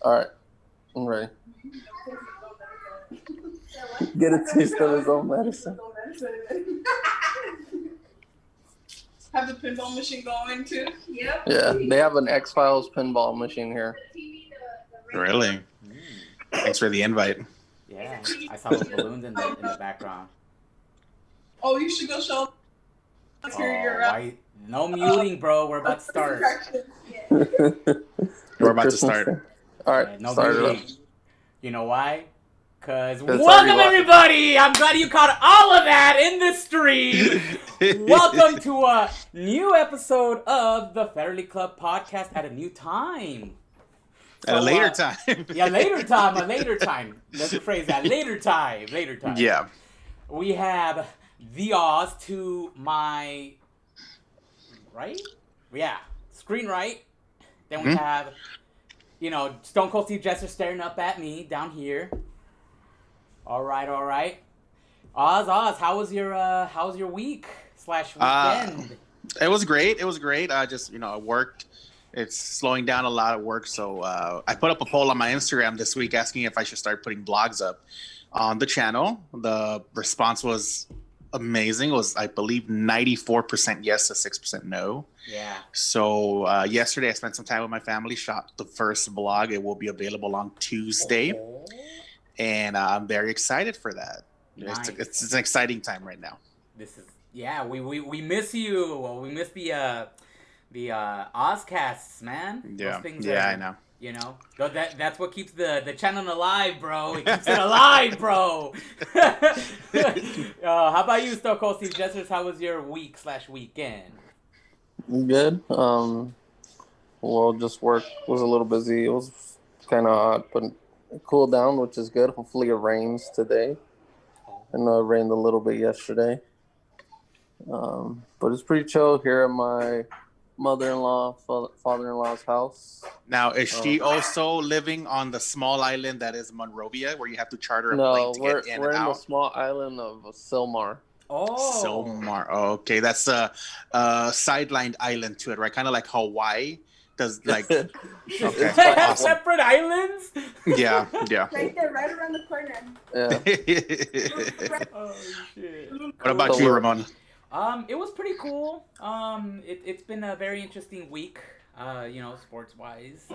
All right, I'm ready. Get a taste of his own medicine. Have the pinball machine going too? Yep. Yeah, they have an X-Files pinball machine here. Really? Thanks for the invite. Yeah, I saw those balloons in the background. Oh, you should go show. Why? No muting, bro. We're about to start. We're about to start. All right, Yeah, no start it up. muting. You know why? Because already welcome live. everybody! I'm glad you caught all of that in the stream. Welcome to a new episode of the Fetterly Club podcast at a new time. At a later time. Yeah, later time, a later time. Let's rephrase that. Later time. Yeah. We have the Oz to my right? Yeah, screen right. Then we have, Stone Cold Steve Jester staring up at me down here. All right. Oz, how was your week / weekend? It was great. I just, I worked. It's slowing down a lot of work. So I put up a poll on my Instagram this week asking if I should start putting blogs up on the channel. The response was amazing. It was, I believe, 94% yes to 6% no. Yeah. So yesterday I spent some time with my family, shot the first vlog. It will be available on Tuesday. Oh. And I'm very excied for that. Nice. It's an exciting time right now. We miss you. Well, we miss the Ozcasts, man. Yeah, Those things I know. That's what keeps the channel alive, bro. It keeps it alive, bro. How about you, Stone Cold Steve Jesters? How was your week / weekend? Good. Well, just work was a little busy. It was kind of odd, but it cooled down, which is good. Hopefully it rains today. I know it rained a little bit yesterday. But it's pretty chill here at my mother-in-law, father-in-law's house. Now, is she also living on the small island that is Monrovia, where you have to charter a plane to get in and out? No, we're in the small island of Silmar. Oh. Silmar. Oh, okay, that's a sidelined island to it, right? Kind of like Hawaii. Does like okay, awesome. Separate islands? Yeah. Right there, right around the corner. Yeah. Oh shit. What about you, Ramon? It was pretty cool. It's been a very interesting week, sports wise,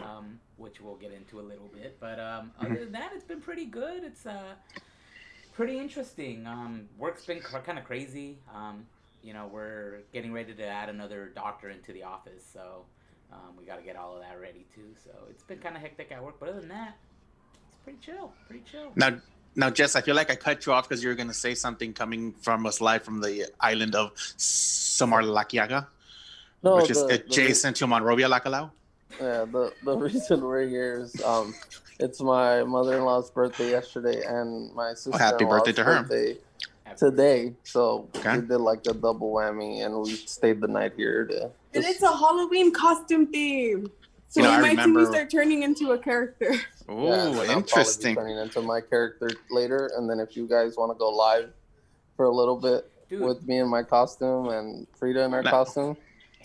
which we'll get into a little bit. But other than that, it's been pretty good. It's pretty interesting. Work's been kind of crazy. We're getting ready to add another doctor into the office, so we got to get all of that ready too. So it's been kind of hectic at work, but other than that, it's pretty chill. Now, Jess, I feel like I cut you off because you were going to say something coming from us live from the island of Samarlakiaga, which is adjacent to Monrovia, Lacalao. Yeah, the reason we're here is it's my mother-in-law's birthday yesterday and my sister-in-law's happy birthday to her. birthday today. So Okay. we did like a double whammy and we stayed the night here to And it's a Halloween costume theme. So I we might see remember- me start turning into a character. Oh, and then interesting. I'll probably be turning into my character later, and then if you guys want to go live for a little bit with me in my costume and Frida in her costume,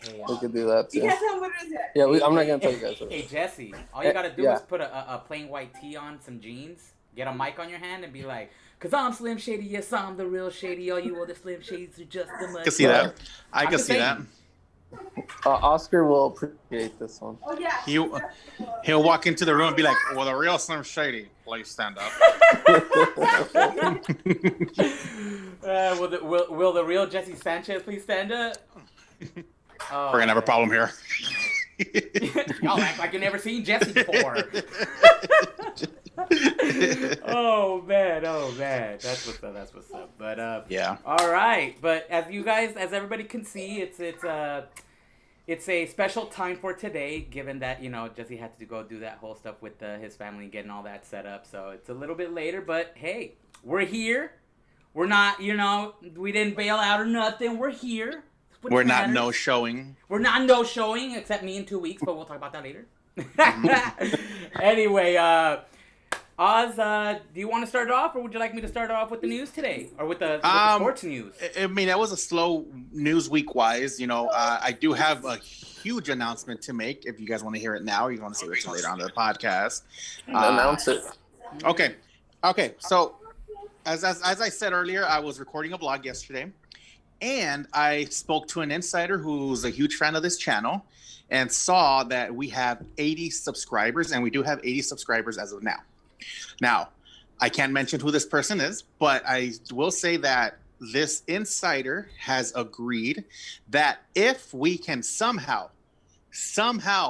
Hey, we could do that You too. can't tell what it is yet. Yeah, I'm not gonna tell you guys. What it Hey is. Jesse, all you gotta do Yeah. is put a plain white tee on, some jeans, get a mic on your hand, and be like, "Cause I'm Slim Shady, yes I'm the real Shady. All you other Slim Shades are just the I mud." can see that. I I'm can just see that. saying. Oscar will appreciate this one. Oh yeah. He'll walk into the room and be like, "Well, the real Slim Shady, please stand up." Will the real Jesse Sanchez please stand up? Oh, We're gonna have a problem here. Y'all act like you never seen Jesse before. Oh man, that's what's up. But Yeah. all right. But as everybody can see, it's a special time for today, given that Jesse had to go do that whole stuff with his family and getting all that set up. So it's a little bit later, but hey, we're here. We're not, we didn't bail out or nothing. We're here. We're not no-showing. We're not no-showing, except me in 2 weeks, but we'll talk about that later. Anyway, Oz, do you want to start it off, or would you like me to start it off with the news today, or with the sports news? I mean, that was a slow news week wise. I do have a huge announcement to make. If you guys want to hear it now, or you want to save it till later on the podcast. Announce it. Okay. So, as I said earlier, I was recording a blog yesterday, and I spoke to an insider who's a huge fan of this channel, and saw that we have 80 subscribers, and we do have 80 subscribers as of now. Now, I can't mention who this person is, but I will say that this insider has agreed that if we can somehow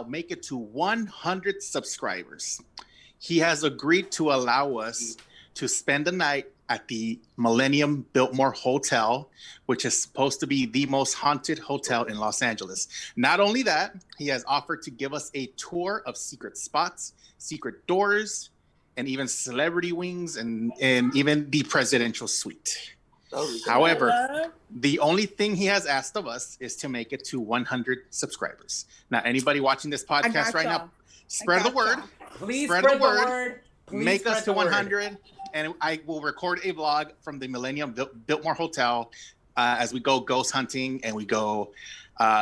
make it to 100 subscribers, he has agreed to allow us to spend the night at the Millennium Biltmore Hotel, which is supposed to be the most haunted hotel in Los Angeles. Not only that, he has offered to give us a tour of secret spots, secret doors, and even celebrity wings, and even the presidential suite. However, the only thing he has asked of us is to make it to 100 subscribers. Now, anybody watching this podcast right now, spread the word. Please spread the word. Make us to 100, and I will record a vlog from the Millennium Biltmore Hotel as we go ghost hunting, and we go.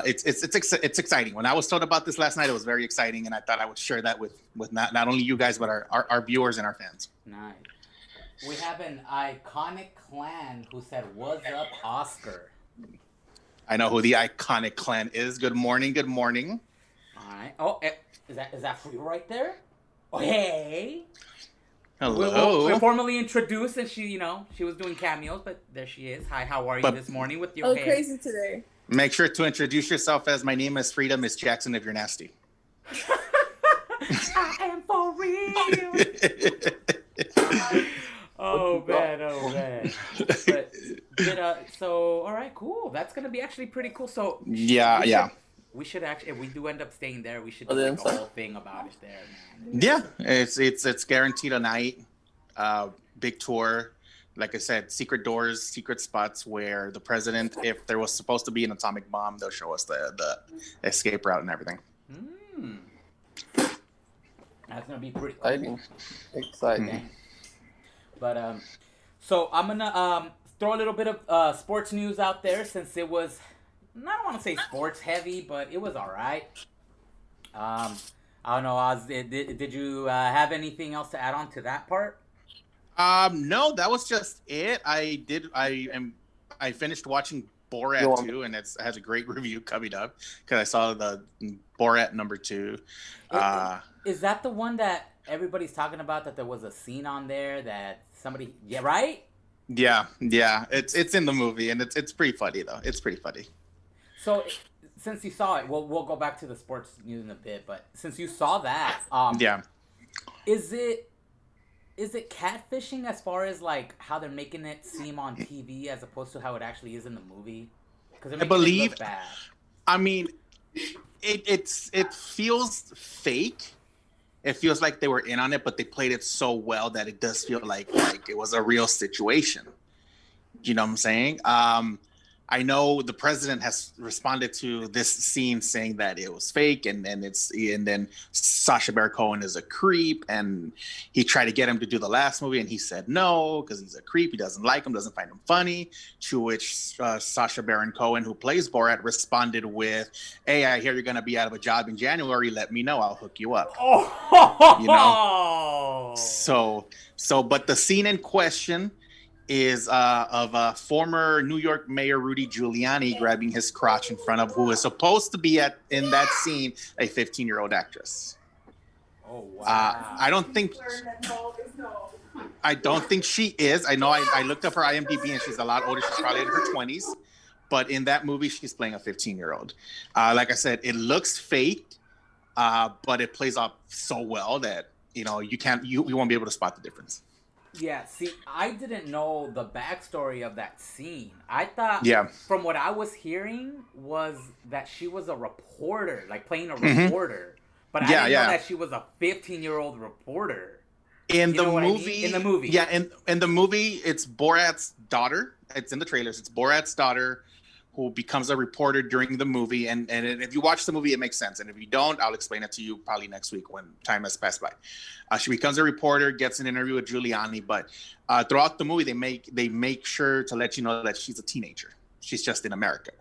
It's exciting. When I was told about this last night, it was very exciting, and I thought I would share that with not only you guys, but our viewers and our fans. Nice. We have an iconic clan who said, "What's up, Oscar?" I know who the iconic clan is. Good morning. Good morning. All right. Oh, is that for you right there? Oh, hey. Hello. We're formally introduced, and she was doing cameos, but there she is. Hi, how are you this morning with your hair? Crazy today. Make sure to introduce yourself as my name is Frida, Miss Jackson, if you're nasty. I am for real. Oh man. But so all right, cool. That's gonna be actually pretty cool. So yeah. We should actually, if we do end up staying there, we should do like a whole thing about it there, man. Yeah, it's guaranteed a night, big tour. Like I said, secret doors, secret spots where the president, if there was supposed to be an atomic bomb, they'll show us the escape route and everything. That's gonna be pretty cool. Exciting. Mm-hmm. But so I'm gonna throw a little bit of sports news out there, since it was, I don't want to say sports heavy, but it was all right. I don't know, Oz, did you have anything else to add on to that part? No, that was just it. I finished watching Borat 2, and it has a great review coming up because I saw the Borat number 2. Is that the one that everybody's talking about, that there was a scene on there that somebody, right? Yeah. It's in the movie, and it's pretty funny though. It's pretty funny. So, since you saw it, we'll go back to the sports news in a bit. But since you saw that, is it catfishing as far as like how they're making it seem on TV as opposed to how it actually is in the movie? Because I believe it look bad. I mean, it feels fake. It feels like they were in on it, but they played it so well that it does feel like it was a real situation. You know what I'm saying? I know the president has responded to this scene saying that it was fake, and then Sacha Baron Cohen is a creep, and he tried to get him to do the last movie, and he said no because he's a creep. He doesn't like him, doesn't find him funny. To which Sacha Baron Cohen, who plays Borat, responded with, "Hey, I hear you're gonna be out of a job in January. Let me know. I'll hook you up." You know. So, but the scene in question is of former New York Mayor Rudy Giuliani grabbing his crotch in front of who is supposed to be in that scene a 15-year-old actress. Oh wow! I don't think she is. I know I looked up her IMDb, and she's a lot older. She's probably in her 20s, but in that movie she's playing a 15-year-old. Like I said, it looks fake, but it plays off so well that you won't be able to spot the difference. Yeah, see, I didn't know the backstory of that scene. I thought, from what I was hearing, was that she was a reporter, like playing a reporter. But I didn't know that she was a 15-year-old reporter. In the movie, I mean? In the movie. Yeah, in the movie, it's Borat's daughter. It's in the trailers. It's Borat's daughter who becomes a reporter during the movie. And if you watch the movie, it makes sense. And if you don't, I'll explain it to you probably next week when time has passed by. She becomes a reporter, gets an interview with Giuliani, but throughout the movie, they make sure to let you know that she's a teenager. She's just in America.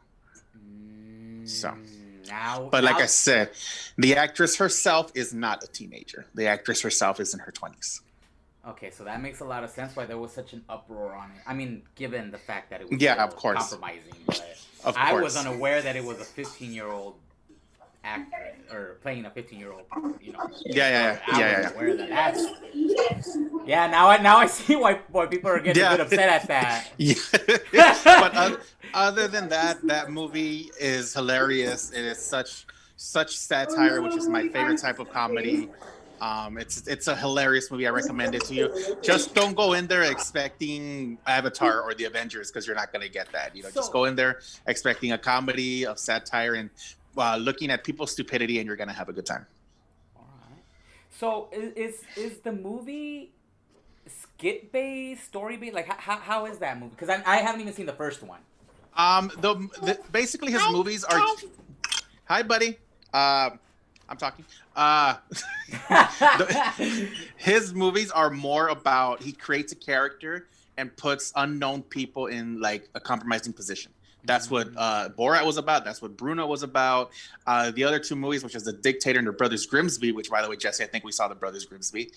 So, like I said, the actress herself is not a teenager. The actress herself is in her 20s. Okay, so that makes a lot of sense why there was such an uproar on it. I mean, given the fact that it was of course. compromising, but I was unaware that it was a 15-year-old actor or playing a 15-year-old. You know. Yeah. I was aware that that's. Yeah, now I see why people are getting a bit upset at that. Yeah. But other than that movie is hilarious. It is such satire, which is my favorite type of comedy. It's a hilarious movie. I recommend it to you. Just don't go in there expecting Avatar or the Avengers because you're not going to get that. You know, just go in there expecting a comedy of satire and looking at people's stupidity, and you're going to have a good time. All right. So is the movie skit based, story based? Like how is that movie? Because I haven't even seen the first one. Basically his movies are. Hi, buddy. I'm talking. His movies are more about he creates a character and puts unknown people in like a compromising position. That's what Borat was about. That's what Bruno was about. The other two movies, which is The Dictator and The Brothers Grimsby, which, by the way, Jesse, I think we saw The Brothers Grimsby,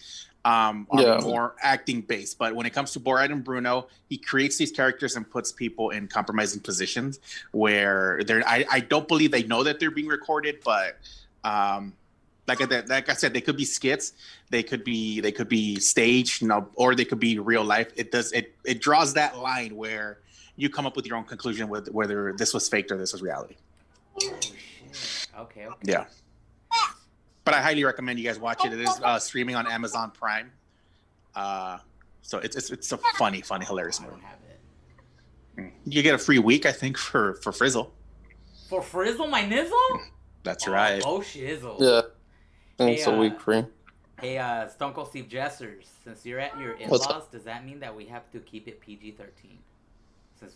are more acting based. But when it comes to Borat and Bruno, he creates these characters and puts people in compromising positions where I don't believe they know that they're being recorded, but like I said, they could be skits, they could be staged, you know, or they could be real life. It draws that line where you come up with your own conclusion with whether this was faked or this was reality. Oh shit! Okay. Yeah. But I highly recommend you guys watch it. It is streaming on Amazon Prime. So it's a funny, hilarious movie. I don't have it. You get a free week, I think, for Frizzle. For Frizzle, my nizzle? That's right. Oh shizzle. Yeah. It's a week free. Hey, Stone Cold Steve Jessers, since you're at your in-laws, does that mean that we have to keep it PG-13?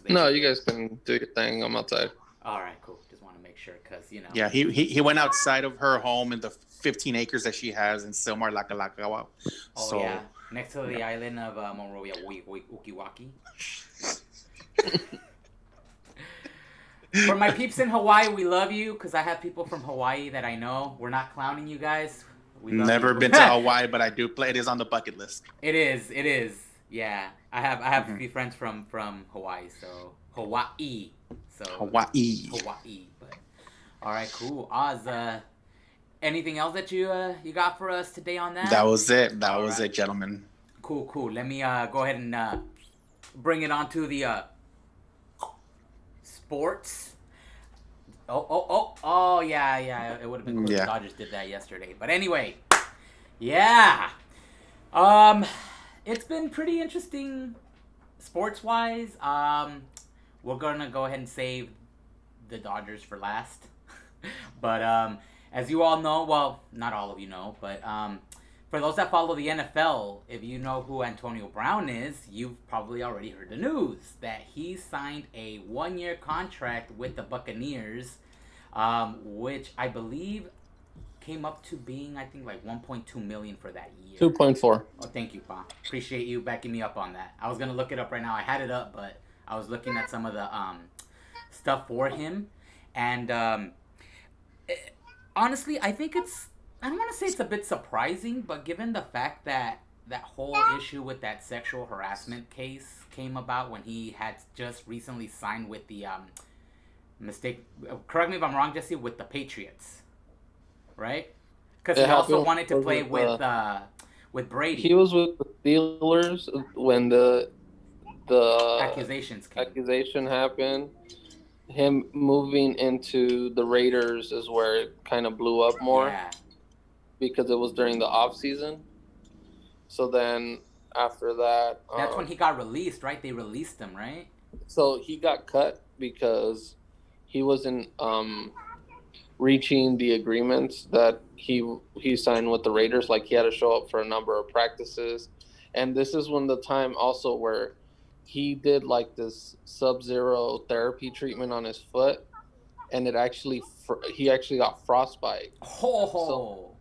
No, you guys can do your thing. I'm outside. All right, cool. Just want to make sure, because, you know. Yeah, he went outside of her home in the 15 acres that she has in Silmar, Lacalacao. Oh, yeah. Next to the island of Monrovia, Ukiwaki. For my peeps in Hawaii, we love you, because I have people from Hawaii that I know. We're not clowning you guys. Never been to Hawaii, but I do play. It is on the bucket list. It is. Yeah, I have a few friends from Hawaii, so Hawaii. But all right, cool. Oz, anything else that you got for us today on that? That was it. That was it, gentlemen. Cool. Let me go ahead and bring it on to the sports. Oh, yeah. It would have been cool if the Dodgers did that yesterday. But anyway, yeah. It's been pretty interesting sports-wise. We're going to go ahead and save the Dodgers for last. But as you all know, well, not all of you know, but for those that follow the NFL, if you know who Antonio Brown is, you've probably already heard the news that he signed a 1-year contract with the Buccaneers, which I believe came up to being, I think, like $1.2 million for that year. 2.4. Oh, thank you, Pa. Appreciate you backing me up on that. I was gonna look it up right now. I had it up, but I was looking at some of the stuff for him, and honestly, I think I don't want to say it's a bit surprising, but given the fact that that whole issue with that sexual harassment case came about when he had just recently signed with the correct me if I'm wrong, Jesse, with the Patriots. Right? Because he also wanted to play with Brady. He was with the Steelers when the accusation happened. Him moving into the Raiders is where it kind of blew up more. Yeah. Because it was during the off season. So then after that, that's when he got released, right? They released him, right? So he got cut because he wasn't reaching the agreements that he signed with the Raiders. Like, he had to show up for a number of practices, and this is when the time also where he did like this sub-zero therapy treatment on his foot, and he actually got frostbite. So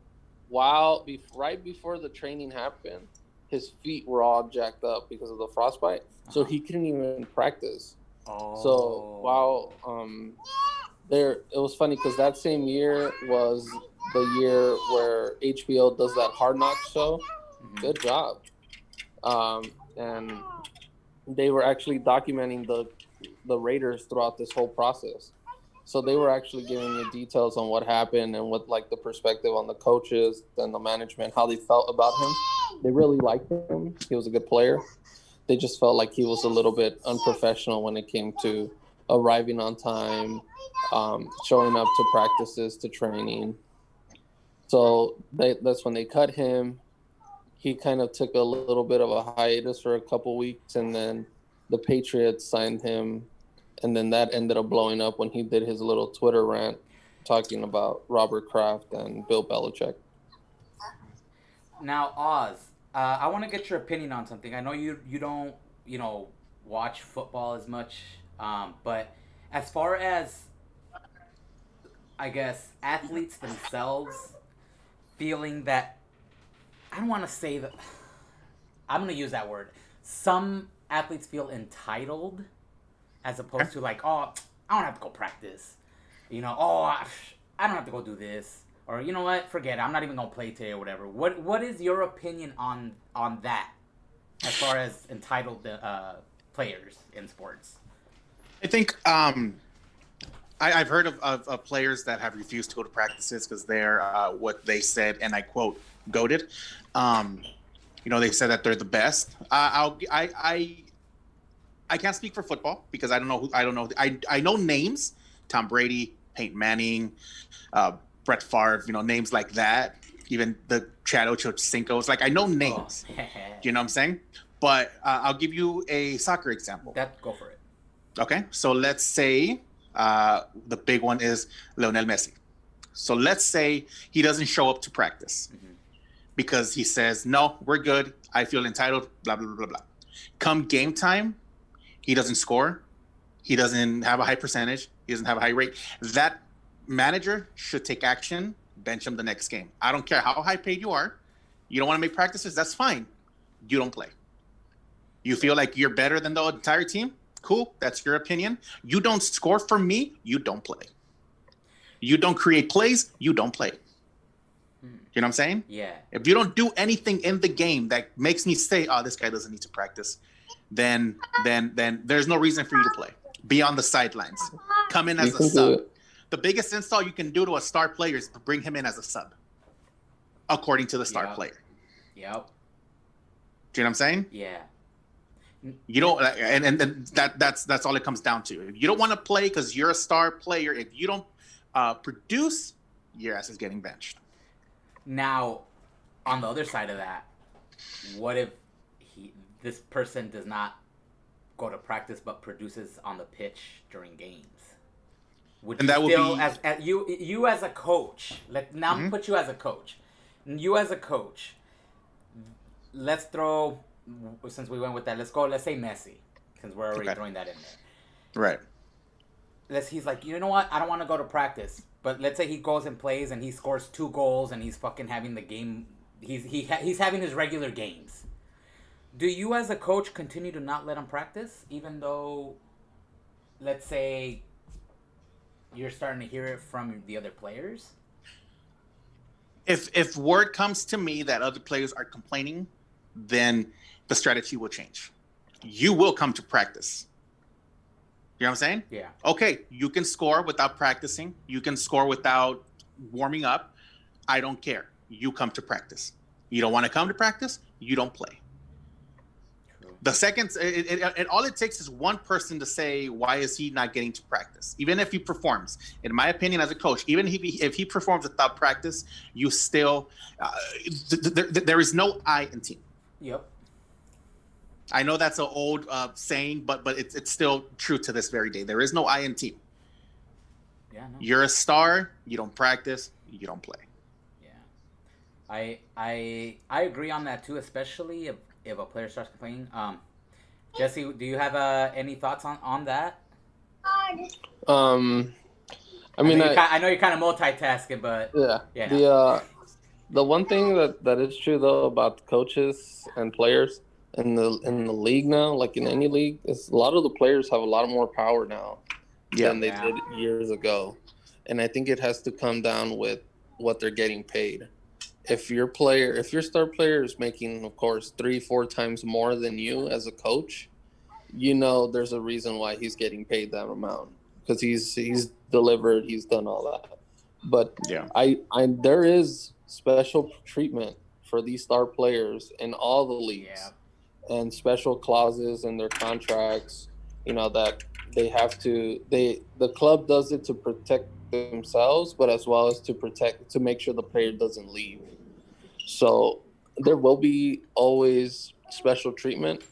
Oh, right before the training happened, his feet were all jacked up because of the frostbite, so uh-huh. he couldn't even practice. So Oh. there, it was funny because that same year was the year where HBO does that Hard Knocks show. Mhm. Good job. And they were actually documenting the Raiders throughout this whole process. So they were actually giving you details on what happened and what like the perspective on the coaches and the management, how they felt about him. They really liked him. He was a good player. They just felt like he was a little bit unprofessional when it came to arriving on time, showing up to practices, to training. So that's when they cut him. He kind of took a little bit of a hiatus for a couple weeks, and then the Patriots signed him, and then that ended up blowing up when he did his little Twitter rant talking about Robert Kraft and Bill Belichick. Now, Oz, I want to get your opinion on something. I know you don't watch football as much, but as far as I guess athletes themselves feeling that I don't want to say that I'm gonna use that word. Some athletes feel entitled as opposed to like, oh, I don't have to go practice. Oh, I don't have to go do this. Or you know what? Forget it. I'm not even gonna play today or whatever. What is your opinion on that, as far as entitled players in sports? I think I've heard of players that have refused to go to practices because they're what they said, and I quote, goated. They said that they're the best. I can't speak for football because I don't know I know names: Tom Brady, Peyton Manning, Brett Favre. Names like that. Even the Chad Ochocinco's. Like I know names. Oh. You know what I'm saying? But I'll give you a soccer example. Go for it. Okay, so let's say the big one is Lionel Messi. So let's say he doesn't show up to practice because he says, no, we're good. I feel entitled, blah, blah, blah, blah, blah. Come game time, he doesn't score. He doesn't have a high percentage. He doesn't have a high rate. That manager should take action, bench him the next game. I don't care how high paid you are. You don't want to make practices? That's fine. You don't play. You feel like you're better than the entire team? Cool. That's your opinion. You don't score for me, you don't play. You don't create plays, you don't play. You know what I'm saying? Yeah. If you don't do anything in the game that makes me say, oh, this guy doesn't need to practice, then there's no reason for you to play. Be on the sidelines. Come in as a sub. The biggest install you can do to a star player is to bring him in as a sub, according to the star player. Yep. Do you know what I'm saying? Yeah. You don't, and that's all it comes down to. If you don't want to play because you're a star player, if you don't produce, your ass is getting benched. Now, on the other side of that, what if this person does not go to practice but produces on the pitch during games? Would you still, as you as a coach, now put you as a coach. You as a coach, let's throw, since we went with that, let's say Messi, since we're already throwing that in there. Right. He's like, you know what? I don't want to go to practice. But let's say he goes and plays and he scores 2 goals and he's fucking having the game. He's having his regular games. Do you as a coach continue to not let him practice, even though, let's say, you're starting to hear it from the other players? If word comes to me that other players are complaining, then the strategy will change. You will come to practice. You know what I'm saying? Yeah. Okay, you can score without practicing. You can score without warming up. I don't care. You come to practice. You don't want to come to practice, you don't play. True. The second, all it takes is one person to say, why is he not getting to practice? Even if he performs, in my opinion as a coach, even if he performs without practice, you still, there is no I in team. Yep. I know that's an old saying, but it's still true to this very day. There is no I in team. Yeah, no. You're a star. You don't practice. You don't play. Yeah, I agree on that too. Especially if a player starts complaining. Jesse, do you have any thoughts on that? Um, I mean, I know you're kind of multitasking, but yeah. yeah, no. The one thing that is true though about coaches and players in the league now, like in any league, is a lot of the players have a lot more power now Yeah. than they Yeah. did years ago, and I think it has to come down with what they're getting paid. If your star player is making, of course, 3-4 times more than you as a coach, there's a reason why he's getting paid that amount because he's delivered, he's done all that. But Yeah. I there is special treatment for these star players in all the Yeah. leagues and special clauses in their contracts. That they have to the club does it to protect themselves, but as well as to make sure the player doesn't leave. So there will be always special treatment,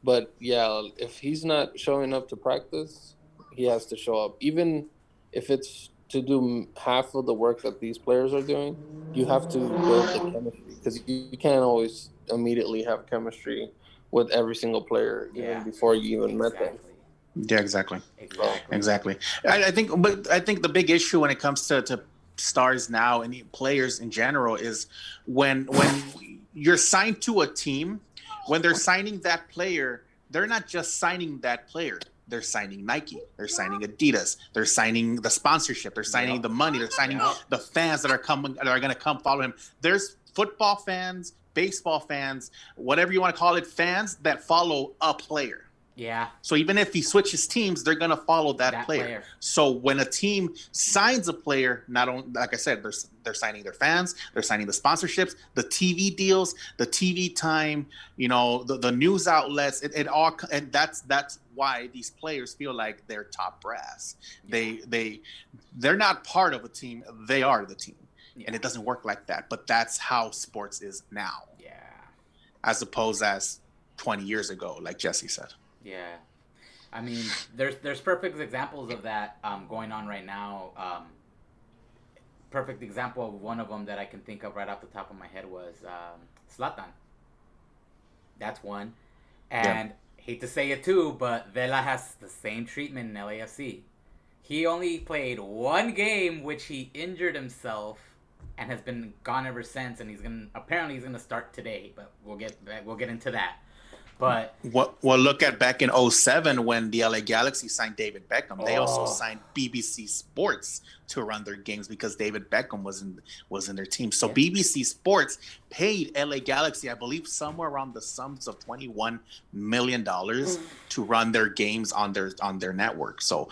but yeah, if he's not showing up to practice, he has to show up. Even if it's to do half of the work that these players are doing, you have to build the chemistry because you can't always immediately have chemistry with every single player even Yeah. before you even met them. Exactly. Yeah, exactly. Exactly. Exactly. I think the big issue when it comes to stars now and players in general is when you're signed to a team, when they're signing that player, they're not just signing that player. They're signing Nike. They're signing Adidas. They're signing the sponsorship. They're signing the money. They're signing the fans that are going to come follow him. There's football fans, baseball fans, whatever you want to call it, fans that follow a player. Yeah. So even if he switches teams, they're gonna follow that player. So when a team signs a player, not only, like I said, they're signing their fans, they're signing the sponsorships, the TV deals, the TV time, the news outlets. It all, and that's why these players feel like they're top brass. Yeah. They're not part of a team; they are the team, Yeah. and it doesn't work like that. But that's how sports is now, Yeah. as opposed as 20 years ago, like Jesse said. Yeah, I mean, there's perfect examples of that going on right now. Perfect example of one of them that I can think of right off the top of my head was Zlatan. That's one, and hate to say it too, but Vela has the same treatment in LAFC. He only played one game, which he injured himself, and has been gone ever since. And he's gonna start today, but we'll get into that. But well, look at back in 2007 when the LA Galaxy signed David Beckham. They also signed BBC Sports to run their games because David Beckham was in their team. So BBC Sports paid LA Galaxy, I believe, somewhere around the sums of $21 million to run their games on their network. So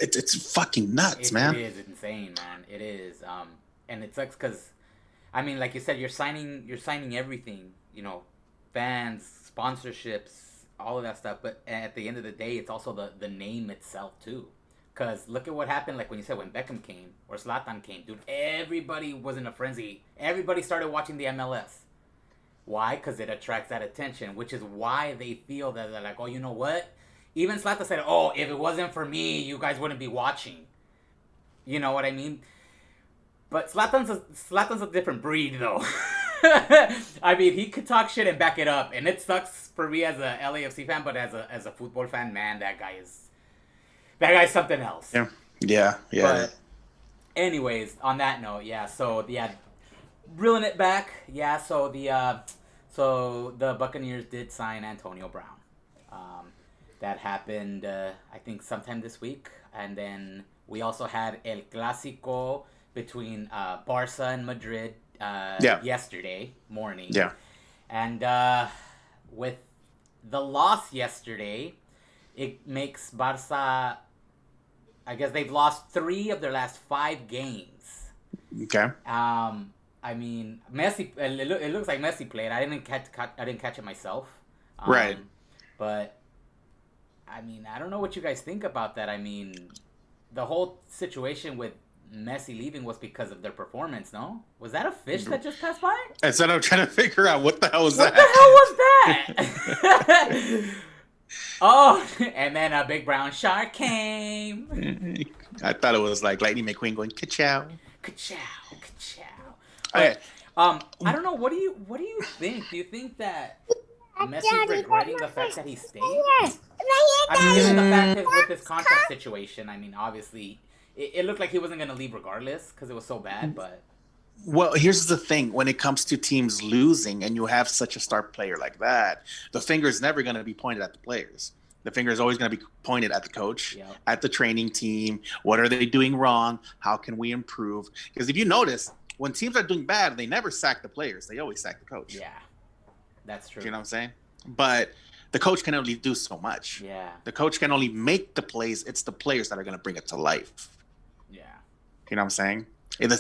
it's fucking nuts, man. It is insane, man. It is. And it sucks because, I mean, like you said, you're signing everything. Fans, sponsorships, all of that stuff, but at the end of the day, it's also the name itself too. Because look at what happened, like when you said when Beckham came or Zlatan came, dude, everybody was in a frenzy. Everybody started watching the MLS. Why? Because it attracts that attention, which is why they feel that they're like, oh, you know what? Even Zlatan said, oh, if it wasn't for me, you guys wouldn't be watching. You know what I mean? But Zlatan's a different breed, though. I mean, he could talk shit and back it up, and it sucks for me as a LAFC fan, but as a football fan, man, that guy's something else. Yeah. But anyways, on that note, reeling it back, so the Buccaneers did sign Antonio Brown. That happened, I think, sometime this week, and then we also had El Clásico between Barca and Madrid yesterday morning. Yeah. And with the loss yesterday, it makes Barca, I guess they've lost 3 of their last 5 games. Okay. I mean, Messi. It looks like Messi played. I didn't catch it myself. Right. But I mean, I don't know what you guys think about that. I mean, the whole situation with Messi leaving was because of their performance, no? Was that a fish that just passed by? That's what I'm trying to figure out. What the hell was that? What the hell was that? Oh, and then a big brown shark came. I thought it was like Lightning McQueen going ka-chow. Ka-chow, ka-chow. Okay. I don't know. What do you think? Do you think that Messi regretting the fact that he stayed? I mean, given the fact that with this contract situation, I mean, obviously, it looked like he wasn't going to leave regardless because it was so bad, but... Well, here's the thing. When it comes to teams losing and you have such a star player like that, the finger is never going to be pointed at the players. The finger is always going to be pointed at the coach, at the training team. What are they doing wrong? How can we improve? Because if you notice, when teams are doing bad, they never sack the players. They always sack the coach. Yeah, that's true. You know what I'm saying? But the coach can only do so much. Yeah. The coach can only make the plays. It's the players that are going to bring it to life. Yeah. You know what I'm saying? The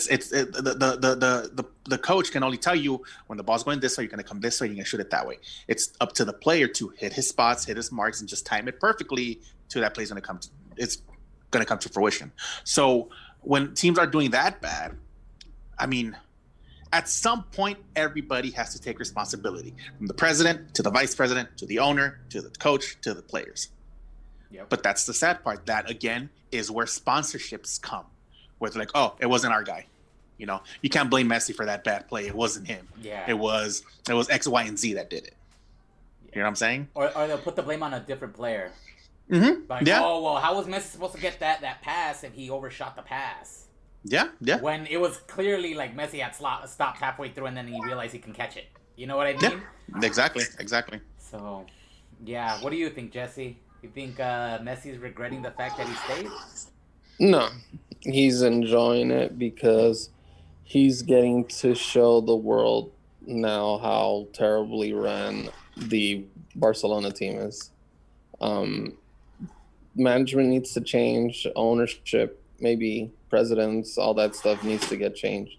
coach can only tell you when the ball's going this way, you're going to come this way, you're going to shoot it that way. It's up to the player to hit his spots, hit his marks, and just time it perfectly to that play's going to come to. It's going to come to fruition. So when teams are doing that bad, I mean, at some point, everybody has to take responsibility, from the president to the vice president to the owner to the coach to the players. Yep. But that's the sad part. That again is where sponsorships come. Where they're like, oh, it wasn't our guy. You know, you can't blame Messi for that bad play. It wasn't him. Yeah. It was X, Y, and Z that did it. Yeah. You know what I'm saying? Or they'll put the blame on a different player. Mm-hmm. Like, oh, well, how was Messi supposed to get that pass if he overshot the pass? Yeah. When it was clearly like Messi had stopped halfway through and then he realized he can catch it. You know what I mean? Yeah, exactly. So, yeah. What do you think, Jesse? You think Messi's regretting the fact that he stayed? No. He's enjoying it because he's getting to show the world now how terribly run the Barcelona team is. Management needs to change, ownership, maybe presidents, all that stuff needs to get changed.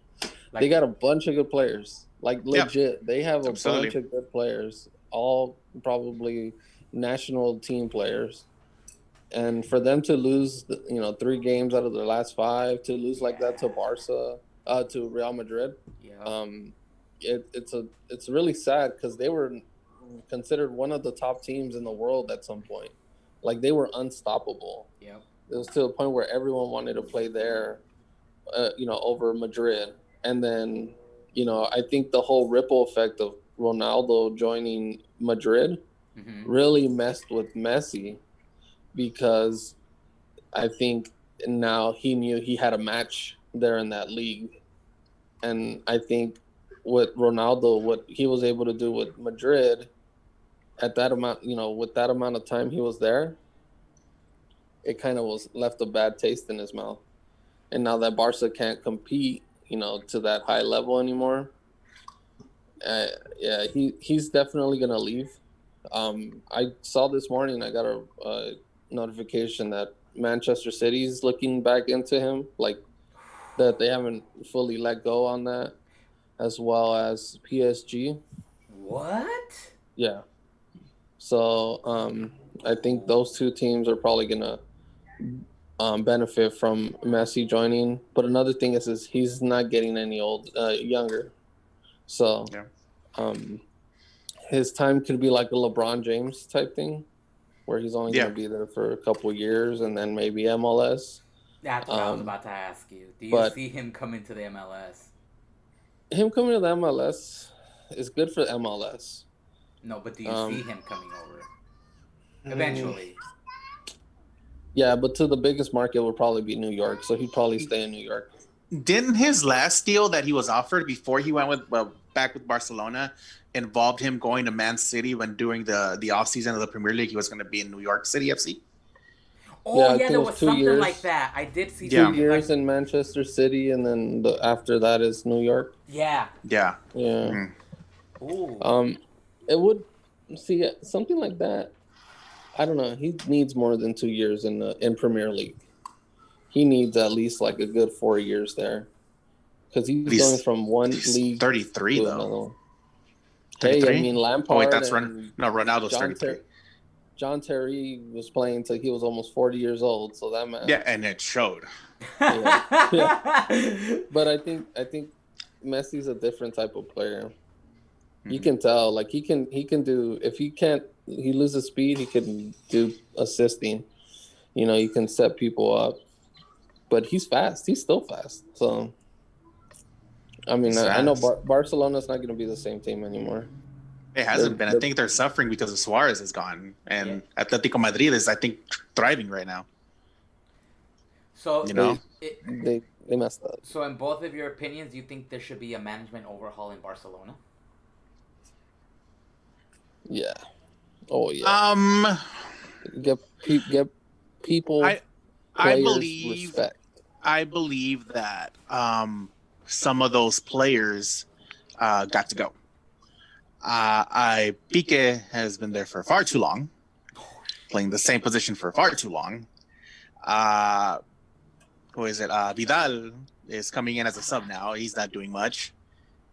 Like, they got a bunch of good players, like legit. They have a bunch of good players, all probably national team players. And for them to lose, 3 games out of their last 5, to lose like that to Barca, to Real Madrid, it's really sad because they were considered one of the top teams in the world at some point. Like, they were unstoppable. Yeah, it was to a point where everyone wanted to play there, over Madrid. And then, I think the whole ripple effect of Ronaldo joining Madrid really messed with Messi. Because I think now he knew he had a match there in that league. And I think with Ronaldo, what he was able to do with Madrid at that amount, with that amount of time he was there, it kind of was left a bad taste in his mouth. And now that Barca can't compete, to that high level anymore, he's definitely going to leave. I saw this morning, I got a notification that Manchester City's looking back into him, like that they haven't fully let go on that, as well as PSG. What? Yeah. So I think those 2 teams are probably gonna benefit from Messi joining. But another thing is he's not getting any younger. So his time could be like a LeBron James type thing, where he's only going to be there for a couple of years and then maybe MLS. That's what I was about to ask you. Do you see him coming to the MLS? Him coming to the MLS is good for MLS. No, but do you see him coming over eventually? Yeah, but to the biggest market would probably be New York, so he'd probably stay in New York. Didn't his last deal that he was offered before he went back with Barcelona involved him going to Man City when during the offseason of the Premier League he was going to be in New York City FC? Oh, yeah, there was something years, like that. I did see 2 years in Manchester City, and then after that is New York. Yeah. Mm-hmm. Ooh. It would, see, something like that, I don't know. He needs more than 2 years in Premier League. He needs at least like a good 4 years there. Because he's going from one league 33 to though. Another one. 33? Hey, I mean, Lampard. Oh, wait, that's Ronaldo's 33. John Terry was playing until he was almost 40 years old, so that man. Yeah, and it showed. Yeah. But I think Messi's a different type of player. Mm-hmm. You can tell, like he can do, if he loses speed, he can do assisting. He can set people up. But he's fast. He's still fast. So, I mean, I know Barcelona's not going to be the same team anymore. It hasn't been. I think they're suffering because of Suarez is gone, and Atletico Madrid is, I think, thriving right now. So they messed up. So, in both of your opinions, you think there should be a management overhaul in Barcelona? Yeah. Oh yeah. Get people. I believe that some of those players got to go. Pique has been there for far too long, playing the same position for far too long. Who is it? Vidal is coming in as a sub now. He's not doing much.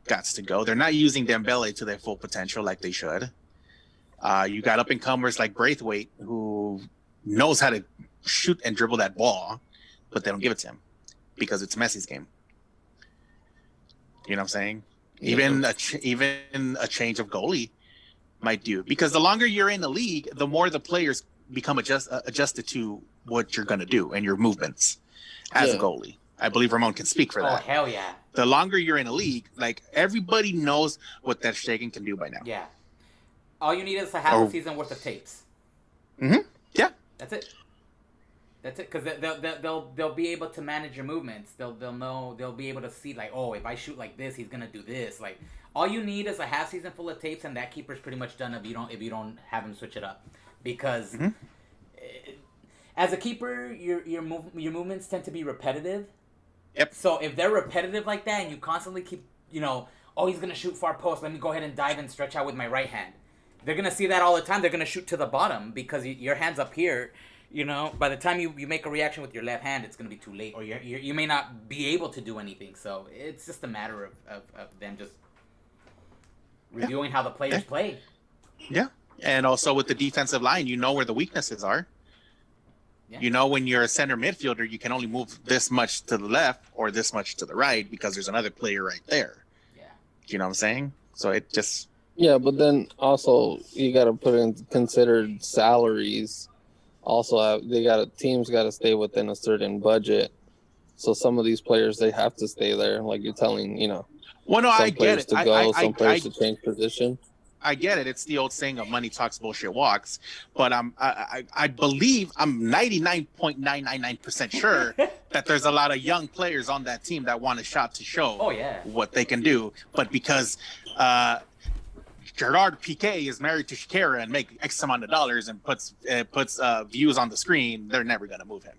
Got to go. They're not using Dembele to their full potential like they should. You got up and comers like Braithwaite, who knows how to shoot and dribble that ball, but they don't give it to him because it's Messi's game. You know what I'm saying? Even a change of goalie might do, because the longer you're in the league, the more the players become adjusted to what you're going to do and your movements as a goalie. I believe Ramon can speak for that. Oh, hell yeah. The longer you're in a league, like, everybody knows what that Stegen can do by now. Yeah. All you need is a half a season worth of tapes. Mm-hmm. Yeah. That's it. That's it, because they'll be able to manage your movements. They'll know, they'll be able to see, like, oh, if I shoot like this, he's gonna do this. Like, all you need is a half season full of tapes, and that keeper's pretty much done if you don't have him switch it up, because as a keeper, your movements tend to be repetitive. Yep. So if they're repetitive like that, and you constantly keep, oh, he's gonna shoot far post, let me go ahead and dive and stretch out with my right hand. They're gonna see that all the time. They're gonna shoot to the bottom because your hand's up here. By the time you make a reaction with your left hand, it's going to be too late, or you may not be able to do anything. So it's just a matter of them just reviewing how the players play. Yeah. And also with the defensive line, you know where the weaknesses are. Yeah. When you're a center midfielder, you can only move this much to the left or this much to the right because there's another player right there. Yeah. Do you know what I'm saying? So it just... Yeah, but then also you got to put in considered salaries. Also, teams got to stay within a certain budget. So some of these players, they have to stay there. Like you're telling, Well, no, some I players get it. to go, some players to change position. I get it. It's the old saying of money talks, bullshit walks. But I believe, I'm 99.999% sure that there's a lot of young players on that team that want a shot to show what they can do. But because Gerard Piqué is married to Shakira and make X amount of dollars and puts views on the screen, they're never going to move him.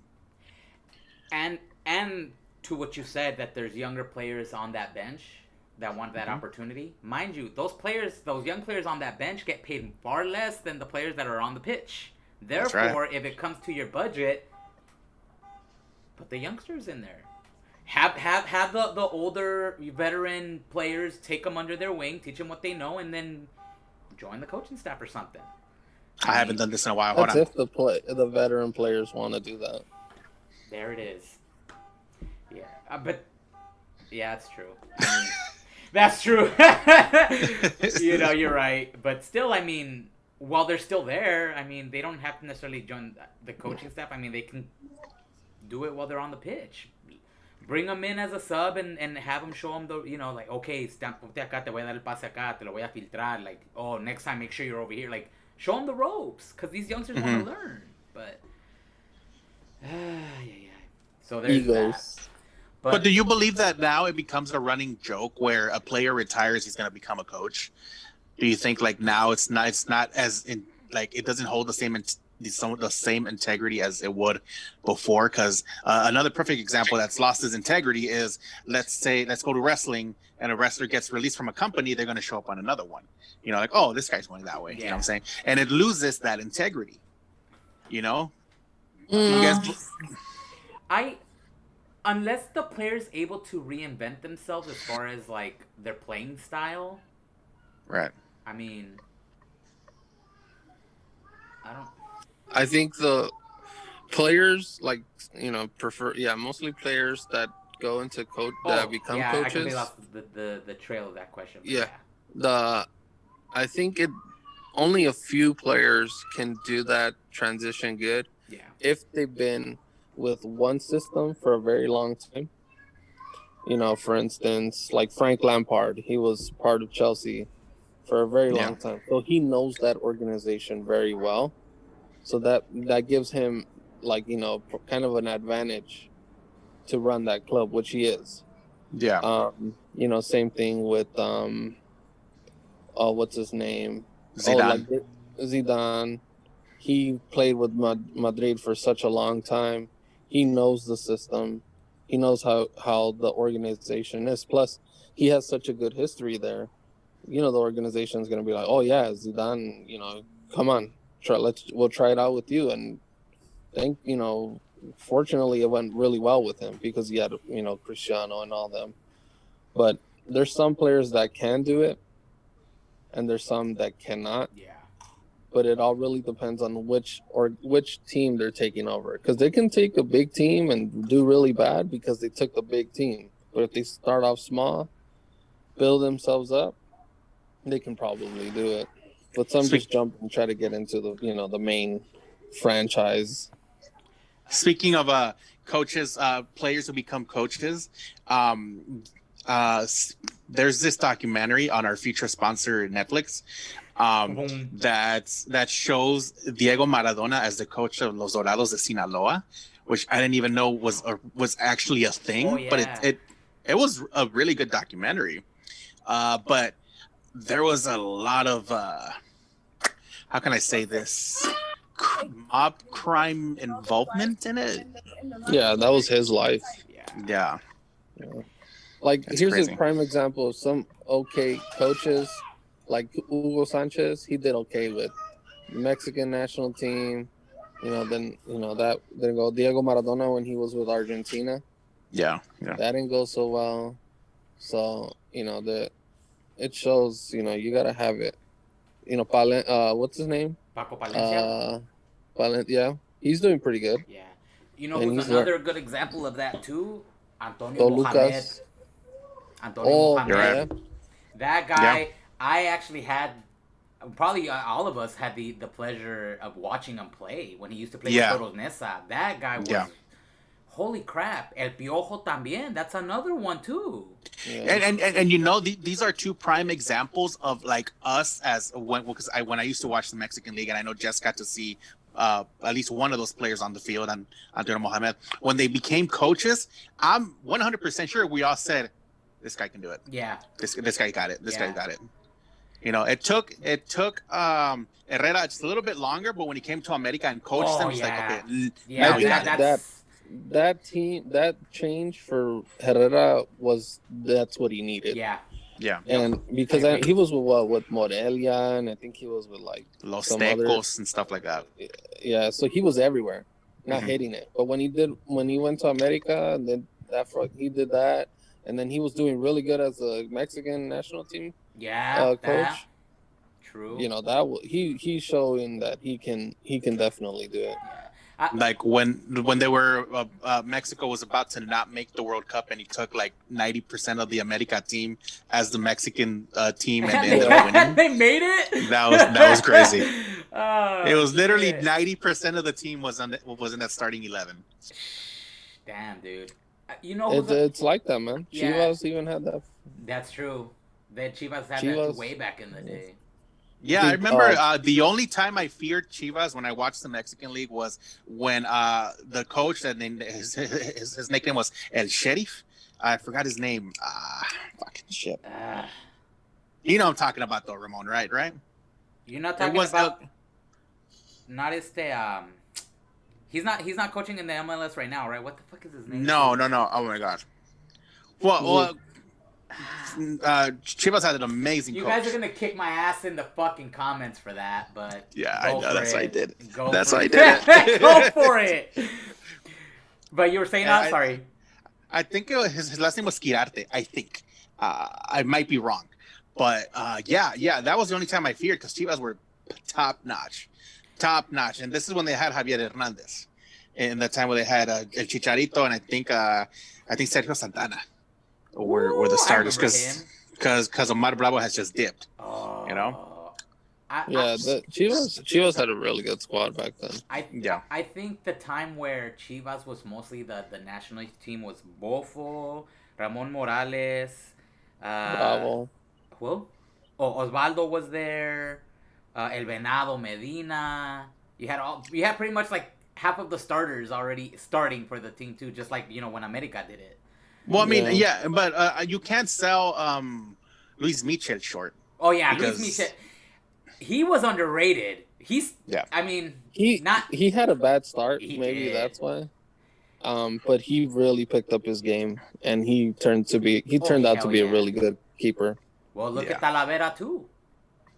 And to what you said, that there's younger players on that bench that want that opportunity. Mind you, those young players on that bench get paid far less than the players that are on the pitch. Therefore, if it comes to your budget, put the youngsters in there. Have the older veteran players take them under their wing, teach them what they know, and then join the coaching staff or something. I haven't done this in a while. That's if the veteran players want to do that. There it is. Yeah, but that's true. I mean, that's true. You're right. But still, I mean, while they're still there, I mean, they don't have to necessarily join the coaching staff. I mean, they can do it while they're on the pitch. Bring them in as a sub and have them show them like, okay, ponte acá, te voy a dar el pase acá, te lo voy a filtrar. Like, oh, next time make sure you're over here. Like, show them the ropes, because these youngsters want to learn. But, so there's egos. That. But do you believe that now it becomes a running joke where a player retires, he's going to become a coach? Do you think like now it's not as in, like, it doesn't hold the same integrity as it would before? Because another perfect example that's lost its integrity is, let's go to wrestling, and a wrestler gets released from a company, they're going to show up on another one. Like, oh, this guy's going that way. You know what I'm saying? And it loses that integrity. You guys... Unless the player's able to reinvent themselves as far as like their playing style. Right. I mean, I think the players prefer mostly players that go into that become coaches. I completely lost the trail of that question. I think only a few players can do that transition good. Yeah. If they've been with one system for a very long time. For instance, like Frank Lampard, he was part of Chelsea for a very Yeah. long time. So he knows that organization very well. So that gives him like, kind of an advantage to run that club, which he is. Yeah. Same thing with what's his name? Oh, like Zidane. Zidane. He played with Madrid for such a long time. He knows the system. He knows how the organization is. Plus, he has such a good history there. The organization is going to be like, oh yeah, Zidane. Come on, we'll try it out with you. And fortunately, it went really well with him because he had Cristiano and all them. But there's some players that can do it, and there's some that cannot. Yeah. But it all really depends on which team they're taking over, because they can take a big team and do really bad because they took the big team. But if they start off small, build themselves up, they can probably do it. But some just jump and try to get into the main franchise. Speaking of coaches, players who become coaches, there's this documentary on our future sponsor Netflix that shows Diego Maradona as the coach of Los Dorados de Sinaloa, which I didn't even know was actually a thing. Oh, yeah. But it was a really good documentary. But there was a lot of how can I say this, mob crime involvement in it. Yeah, that was his life. Yeah. Like, That's here's crazy. a prime example of some okay coaches, like Hugo Sanchez. He did okay with the Mexican national team. Then that didn't go. Diego Maradona, when he was with Argentina, Yeah. that didn't go so well. So it shows. You gotta have it. What's his name? Paco Palencia. Yeah, he's doing pretty good. Yeah. And Who's he's another good example of that too? Antonio So Mohamed. Lucas. Antonio Mohamed. You're right. That guy, I actually had, probably all of us had the pleasure of watching him play when he used to play with Toros Neza. That guy was, holy crap. El Piojo también. That's another one too. Yeah. And these are two prime examples of like us because when I used to watch the Mexican League, and I know Jess got to see at least one of those players on the field, and Antonio Mohamed, when they became coaches, I'm 100% sure we all said, this guy can do it. Yeah. This guy got it. This guy got it. It took Herrera just a little bit longer, but when he came to America and coached them, he's like, okay, now we got it. That team, that change for Herrera that's what he needed. Yeah. Yeah. And because he was with Morelia, and I think he was with like Los Tecos and stuff like that. Yeah, so he was everywhere, not hitting it. But when he went to America, and then he did that, and then he was doing really good as a Mexican national team coach. True. He's showing that he can definitely do it. Like when they were Mexico was about to not make the World Cup, and he took like 90% of the America team as the Mexican team, and they ended up winning. They made it. That was crazy. It was literally 90% of the team was in that starting 11. Damn, dude. It's like that, man. Yeah. Chivas even had that. That's true. Chivas had that way back in the day. Yeah, I remember the only time I feared Chivas when I watched the Mexican League was when the coach, that his nickname was El Sheriff. I forgot his name. Fucking shit. You know what I'm talking about though, Ramon, right? You're not talking about not he's not coaching in the MLS right now, right? What the fuck is his name? No. Oh my gosh. Well, Chivas had an amazing coach. You guys are gonna kick my ass in the fucking comments for that, but yeah, I know that's why I did. That's why I did it. Go for it. But you were saying, sorry. I think his last name was Quirarte. I think I might be wrong, but yeah, that was the only time I feared, because Chivas were top notch, and this is when they had Javier Hernandez, in the time where they had El Chicharito, and I think Sergio Santana were the starters, because Omar Bravo has just dipped. Chivas had a really good squad back then. I think the time where Chivas was mostly the national team was Bofo, Ramon Morales, Bravo. Who? Osvaldo was there. El Venado Medina. You had pretty much like half of the starters already starting for the team too, just like when America did it. Well, I mean, Yeah. yeah, but you can't sell Luis Michel short Oh yeah, Luis Michel. because He was underrated. yeah, I mean, He not. he had a bad start. He Maybe did. that's why. But he really picked up his game, and he Oh turned out to hell be a yeah. really good keeper. Well, look Yeah. at Talavera too.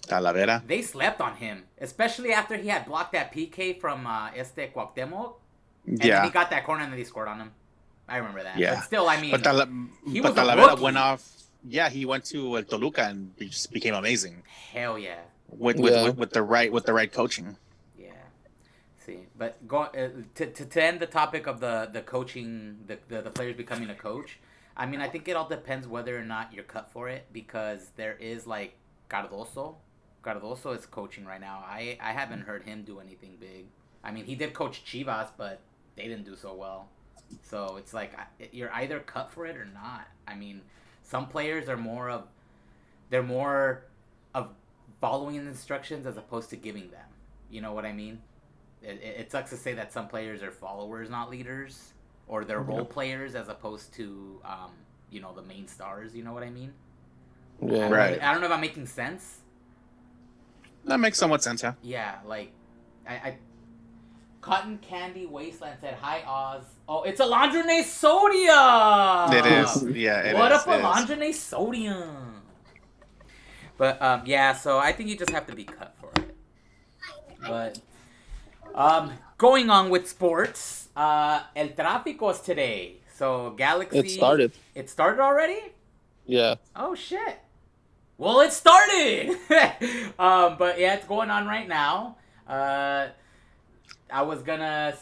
Talavera. They slept on him, especially after he had blocked that PK from Cuauhtemoc, and then he Yeah, got that corner and then he scored on him. I remember that. yeah. But still, I mean, But, he but was a Talavera rookie. went off. Yeah, he went to Toluca and he just became amazing hell yeah. with Yeah. with the right coaching. Yeah. See, but go to end the topic of the coaching, the players becoming a coach. I mean, I think it all depends whether or not you're cut for it, because there is like Cardoso. Cardoso is coaching right now. I haven't heard him do anything big. I mean, he did coach Chivas, but they didn't do so well. So it's like you're either cut for it or not. I mean, some players are they're more of following instructions as opposed to giving them. You know what I mean? It sucks to say that some players are followers, not leaders, or they're role players as opposed to the main stars. You know what I mean? Yeah. Right. I don't know if I'm making sense. That makes somewhat sense, yeah. Yeah, like I Cotton Candy Wasteland said, "Hi Oz." Oh, it's Alondrene Sodium. It is. Yeah, it What is. up, It is. Alondrene Sodium? But yeah, so I think you just have to be cut for it. But going on with sports, El Tráfico's today. So Galaxy. It started. It started already? Yeah. Oh shit. Well, it started. But yeah, it's going on right now. I was gonna.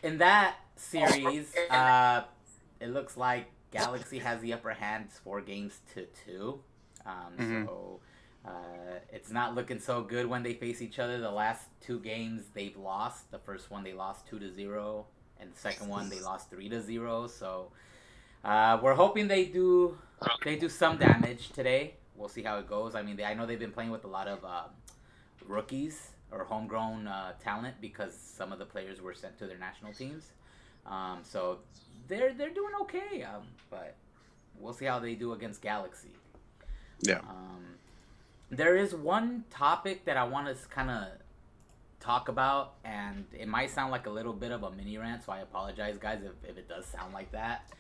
In that series, it looks like Galaxy has the upper hand. It's 4-2. So it's not looking so good when they face each other. The last 2 games they've lost. The first one they lost 2-0, and the second one they lost 3-0. So we're hoping they do some damage today. We'll see how it goes. I mean, I know they've been playing with a lot of rookies or homegrown talent, because some of the players were sent to their national teams. So they're doing okay. But we'll see how they do against Galaxy. Yeah. There is one topic that I want to kind of talk about, and it might sound like a little bit of a mini rant, so I apologize, guys, if it does sound like that.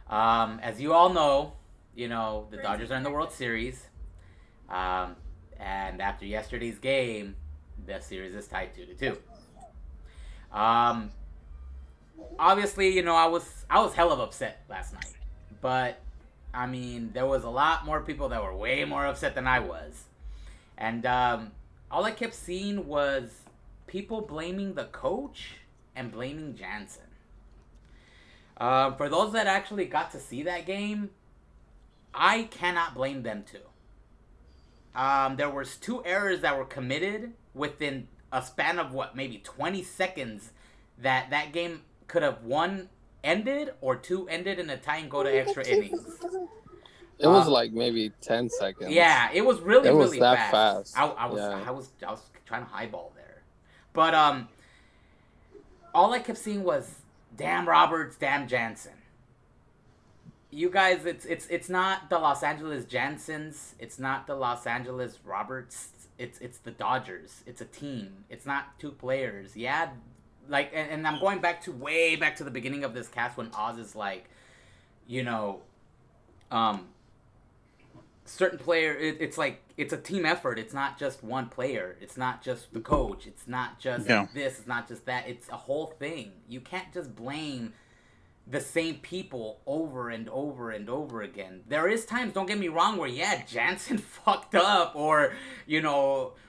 As you all know, the Dodgers are in the World Series, and after yesterday's game, the series is tied 2-2. Obviously, I was hell of upset last night, but I mean, there was a lot more people that were way more upset than I was, and all I kept seeing was people blaming the coach and blaming Jansen. For those that actually got to see that game, I cannot blame them too. There was 2 errors that were committed within a span of maybe 20 seconds, that game could have 1 ended or 2 ended in a tie and go to extra innings. It was like maybe 10 seconds. Yeah, it was really It was really that fast. I was trying to highball there, but all I kept seeing was damn Roberts, damn Jansen. You guys, it's not the Los Angeles Jansens, it's not the Los Angeles Roberts, it's the Dodgers. It's a team. It's not 2 players. Yeah, like, and I'm going way back to the beginning of this cast when Oz is like, certain player. It's like it's a team effort. It's not just one player. It's not just the coach. It's not just this. It's not just that. It's a whole thing. You can't just blame the same people over and over and over again. There is times, don't get me wrong, where Jansen fucked up, or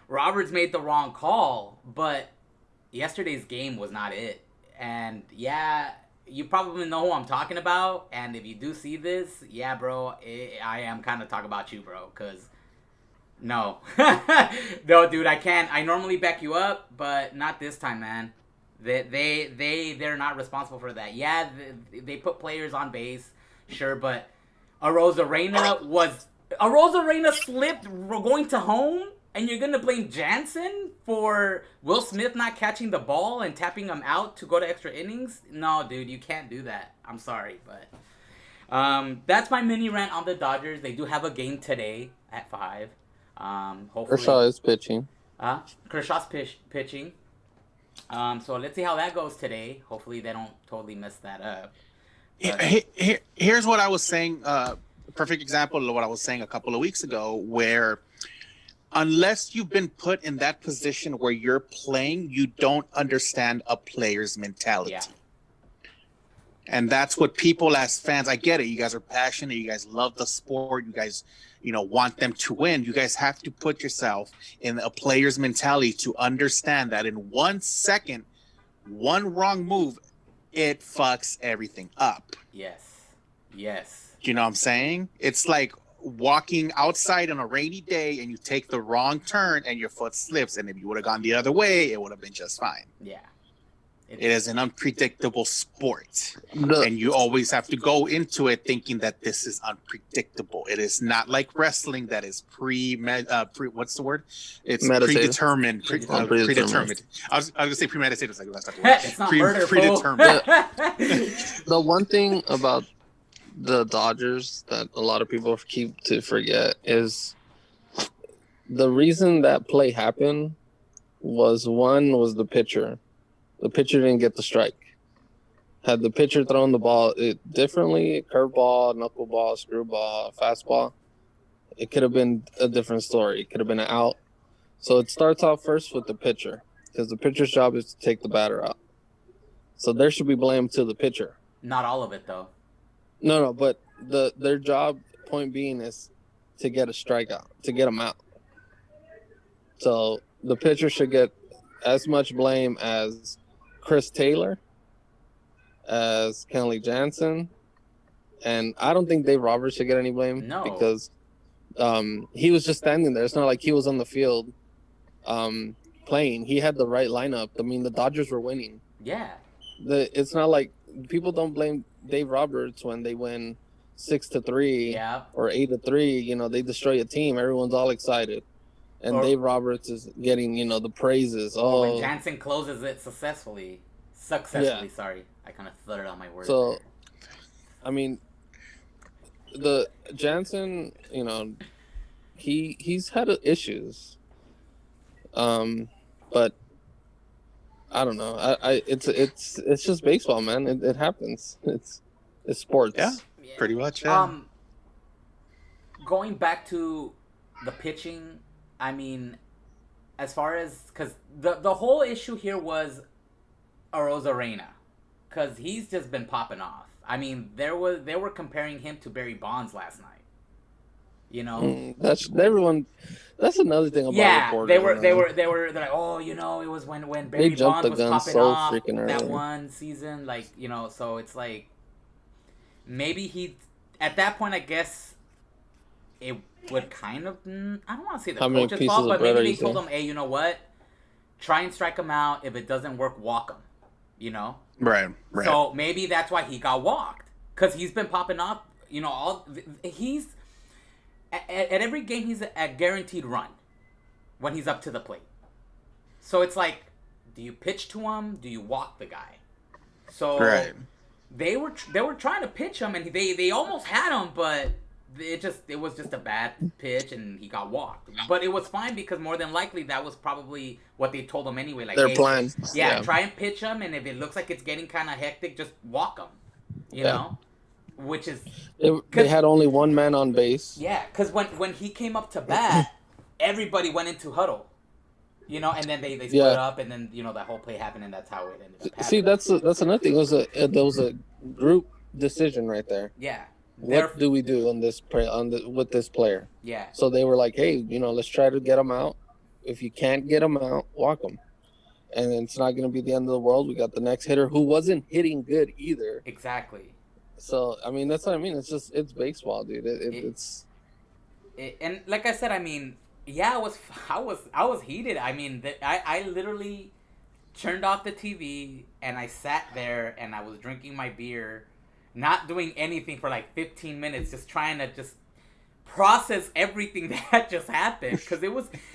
Roberts made the wrong call, but yesterday's game was not it. And you probably know who I'm talking about, and if you do see this, bro, I am kind of talking about you, bro, because no. No, dude, I can't. I normally back you up, but not this time, man. They're not responsible for that. Yeah, they put players on base, sure, but Arozarena was Arozarena slipped going to home, and you're gonna blame Jansen for Will Smith not catching the ball and tapping him out to go to extra innings? No, dude, you can't do that. I'm sorry, but that's my mini rant on the Dodgers. They do have a game today at 5. Hopefully, Kershaw is pitching. Kershaw's pitching. So let's see how that goes today. Hopefully, they don't totally mess that up. But, Here's what I was saying. Perfect example of what I was saying a couple of weeks ago, where unless you've been put in that position where you're playing, you don't understand a player's mentality. yeah. And that's what people as fans, I get it. You guys are passionate. You guys love the sport. You guys, want them to win. You guys have to put yourself in a player's mentality to understand that in 1 second, one wrong move, it fucks everything up. Yes. You know what I'm saying? It's like walking outside on a rainy day and you take the wrong turn and your foot slips. And if you would have gone the other way, it would have been just fine. Yeah. It is an unpredictable sport. And you always have to go into it thinking that this is unpredictable. It is not like wrestling that is what's the word? It's Meditated. predetermined. Predetermined. I was going to say premeditated. It's like, that's not the word. It's not murder, predetermined. The one thing about the Dodgers that a lot of people keep to forget is the reason that play happened was the pitcher. The pitcher didn't get the strike. Had the pitcher thrown the ball differently, curveball, knuckleball, screwball, fastball, it could have been a different story. It could have been an out. So it starts off first with the pitcher because the pitcher's job is to take the batter out. So there should be blame to the pitcher. Not all of it, though. No, but their job, point being, is to get a strikeout, to get them out. So the pitcher should get as much blame as Chris Taylor, as Kenley Jansen, and I don't think Dave Roberts should get any blame. No. Because he was just standing there. It's not like he was on the field playing. He had the right lineup. I mean, the Dodgers were winning. Yeah. It's not like people don't blame Dave Roberts when they win 6-3 or 8-3. They destroy a team. Everyone's all excited. And Dave Roberts is getting, the praises. When Jansen closes it successfully, Yeah. sorry. I kind of fluttered on my words. So, there. I mean, the Jansen, he's had issues. But I don't know. It's just baseball, man. It happens. It's sports. Yeah, pretty much. Yeah. Going back to the pitching, I mean, as far as because the whole issue here was Arozarena, because he's just been popping off. I mean, they were comparing him to Barry Bonds last night. That's everyone. That's another thing about reporters. They're like, oh, it was when Barry Bonds was popping off that early. one season, so it's like maybe he at that point, I guess it would kind of, I don't want to say the coach's fault, but maybe they told him, hey, you know what? Try and strike him out. If it doesn't work, walk him. Right. So maybe that's why he got walked, because he's been popping off. He's at every game he's a guaranteed run when he's up to the plate. So it's like, do you pitch to him? Do you walk the guy? So they were trying to pitch him, and they almost had him, but it was just a bad pitch, and he got walked. But it was fine because more than likely that was probably what they told him anyway. Like, their hey, plan. Yeah, try and pitch him, and if it looks like it's getting kind of hectic, just walk him. You know, which is they had only one man on base. Yeah, because when he came up to bat, everybody went into huddle. And then they split up, and then that whole play happened, and that's how it ended up happening. See, that's another thing. There was a group decision right there. Yeah. What do we do with this player? Yeah. So they were like, hey, let's try to get him out. If you can't get him out, walk him. And it's not going to be the end of the world. We got the next hitter who wasn't hitting good either. Exactly. So, I mean, that's what I mean. It's baseball, dude. And like I said, I mean, yeah, I was heated. I mean, I literally turned off the TV and I sat there and I was drinking my beer, not doing anything for like 15 minutes, just trying to just process everything that just happened because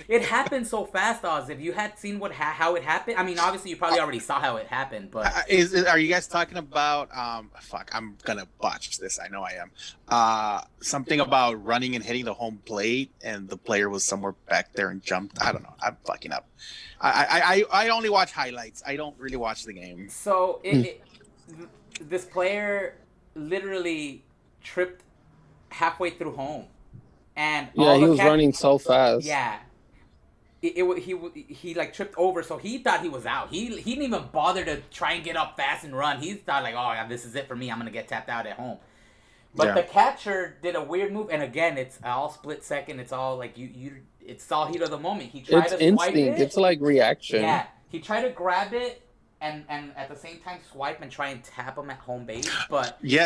it happened so fast. Oz, if you had seen how it happened, I mean, obviously you probably already saw how it happened, but Are you guys talking about fuck, I'm gonna botch this, I know I am. Something about running and hitting the home plate and the player was somewhere back there and jumped. I don't know, I'm fucking up. I only watch highlights. I don't really watch the game. so this player literally tripped halfway through home, and Yeah, he was running so fast. yeah, he like tripped over, so he thought he was out. He didn't even bother to try and get up fast and run. He thought like, oh yeah, this is it for me. I'm gonna get tapped out at home. But the catcher did a weird move, and again, it's all split second. It's all like it's all heat of the moment. He tried to swipe it. It's like reaction. Yeah, he tried to grab it and at the same time swipe and try and tap him at home base. But yeah.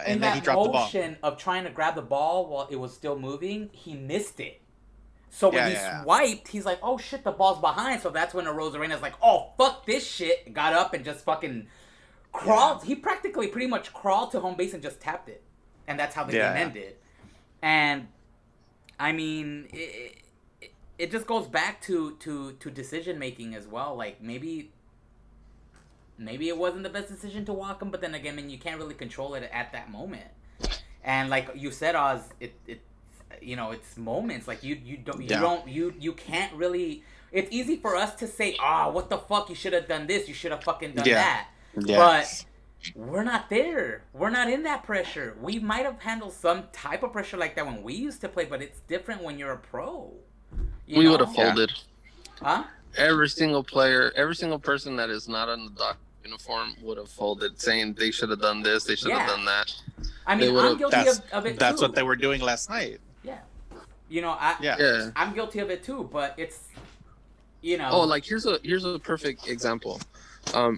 And then he dropped the ball. In that motion of trying to grab the ball while it was still moving, he missed it. So when he swiped, he's like, oh shit, the ball's behind. So that's when Arozarena's like, oh fuck this shit. Got up and just fucking crawled. Yeah. He practically pretty much crawled to home base and just tapped it. And that's how the game ended. And I mean, it just goes back to decision making as well. Like maybe it wasn't the best decision to walk him, but then again, I mean, you can't really control it at that moment. And like you said, Oz, it's moments like you can't really. It's easy for us to say, what the fuck, you should have done this, you should have fucking done that. Yes. But we're not there. We're not in that pressure. We might have handled some type of pressure like that when we used to play, but it's different when you're a pro. We would have folded. Huh? Every single player, every single person that is not in the doc uniform would have folded, saying they should have done this, they should have done that. I mean, I'm guilty of it too. That's what they were doing last night. Yeah. I'm guilty of it too, but it's, Oh, like here's a perfect example. A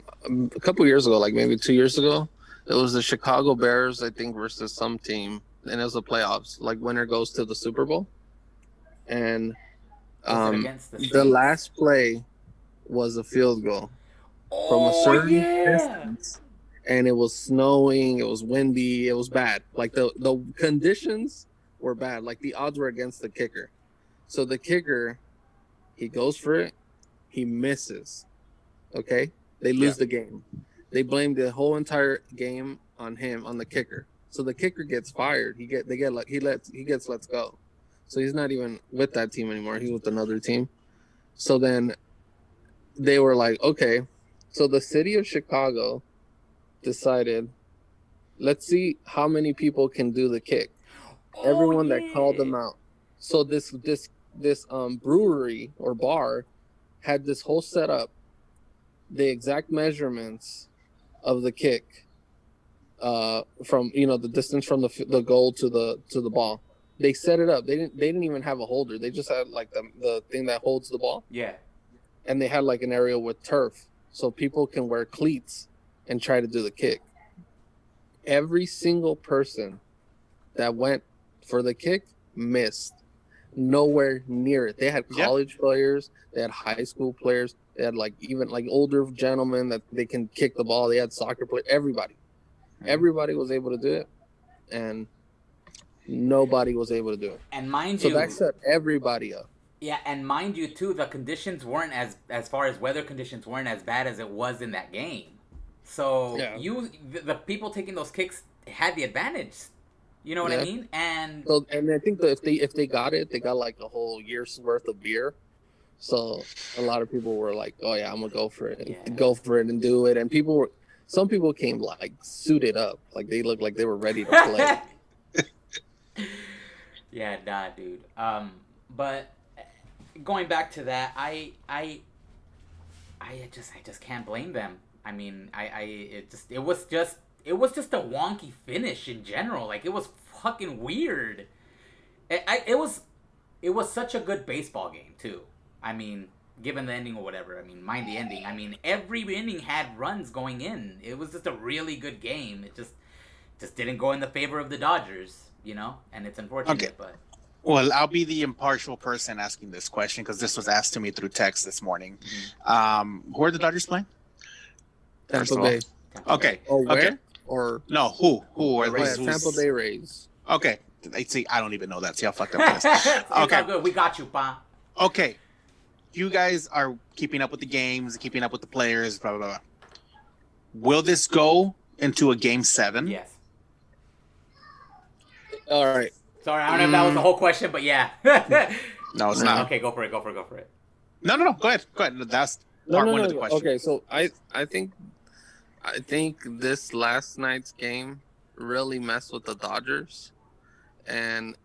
couple years ago, like maybe 2 years ago, it was the Chicago Bears, I think, versus some team, and it was the playoffs. Like winner goes to the Super Bowl, and the last play was a field goal from a certain distance, and it was snowing, it was windy, it was bad. Like the conditions were bad. Like the odds were against the kicker. So the kicker, he goes for it, he misses. Okay, they lose the game. They blame the whole entire game on him, on the kicker. So the kicker gets fired. He gets let go. So he's not even with that team anymore. He's with another team. So then they were like, okay. So the city of Chicago decided, let's see how many people can do the kick. Everyone that called them out. So this brewery or bar had this whole setup, the exact measurements of the kick, from the distance from the goal to the ball. They set it up. They didn't even have a holder. They just had like the thing that holds the ball. Yeah. And they had like an area with turf, so people can wear cleats and try to do the kick. Every single person that went for the kick missed. Nowhere near it. They had college players, they had high school players, they had like even like older gentlemen that they can kick the ball. They had soccer players. Everybody was able to do it, and nobody was able to do it. And mind you, so that set everybody up. Yeah, and mind you too, the conditions weren't as far as weather conditions weren't as bad as it was in that game. So the people taking those kicks had the advantage. You know what I mean? And I think that if they got it, they got like a whole year's worth of beer. So a lot of people were like, "Oh yeah, I'm gonna go for it, and do it." And some people came like suited up, like they looked like they were ready to play. Yeah, nah, dude. But going back to that, I just can't blame them. I mean, it was just a wonky finish in general. Like, it was fucking weird. It was such a good baseball game too. I mean, given the ending or whatever. I mean, mind the ending. I mean, every inning had runs going in. It was just a really good game. It just didn't go in the favor of the Dodgers, and it's unfortunate. Okay. But well, I'll be the impartial person asking this question because this was asked to me through text this morning. Mm-hmm. Who are the Dodgers playing? Tampa Bay. Okay. Or where? Okay. Or no, who are Tampa Bay Rays. Okay. See, I don't even know that. See how fucked up it is. It's all Okay. good. We got you, pa. Okay. You guys are keeping up with the games, keeping up with the players, blah, blah, blah. Will this go into a game 7? Yes. All right. Sorry, I don't know if that was the whole question, but yeah. No, it's not. Okay, go for it. Go for it. No. Go ahead. That's part one of the question. Okay, so I think this last night's game really messed with the Dodgers, and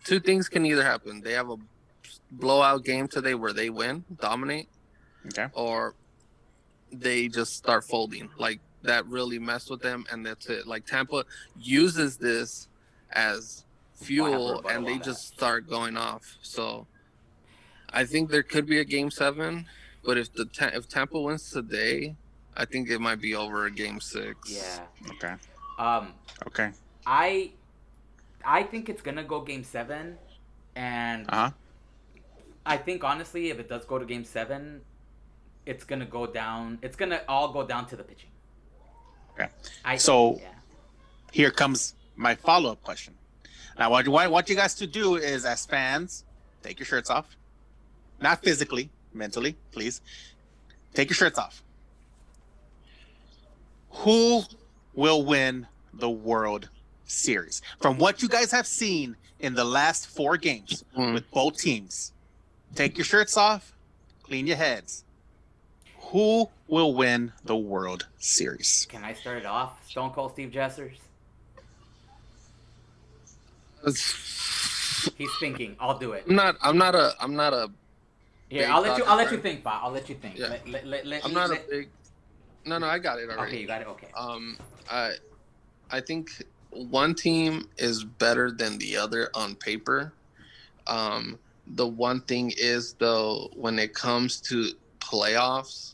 two things can either happen: they have a blowout game today where they win, dominate, Okay. or they just start folding. Like that really messed with them, and that's it. Like Tampa uses this as fuel, and they just start going off. So I think there could be a game 7, but if Tampa wins today, I think it might be over a game 6. Yeah. Okay. Okay. I think it's gonna go game 7, and I think honestly, if it does go to game 7, it's gonna go down. It's gonna all go down to the pitching. Okay. Here comes my follow-up question. Now, what I want you guys to do is, as fans, take your shirts off. Not physically, mentally, please. Take your shirts off. Who will win the World Series? From what you guys have seen in the last 4 games with both teams, take your shirts off, clean your heads. Who will win the World Series? Can I start it off? Stone Cold Steve Jessers. He's thinking. I'll do it. I'm not a. Here, I'll let you think, Bob. I'll let you think. Yeah. I'm not a big. No, I got it already. Okay, you got it. Okay. I think one team is better than the other on paper. The one thing is though, when it comes to playoffs,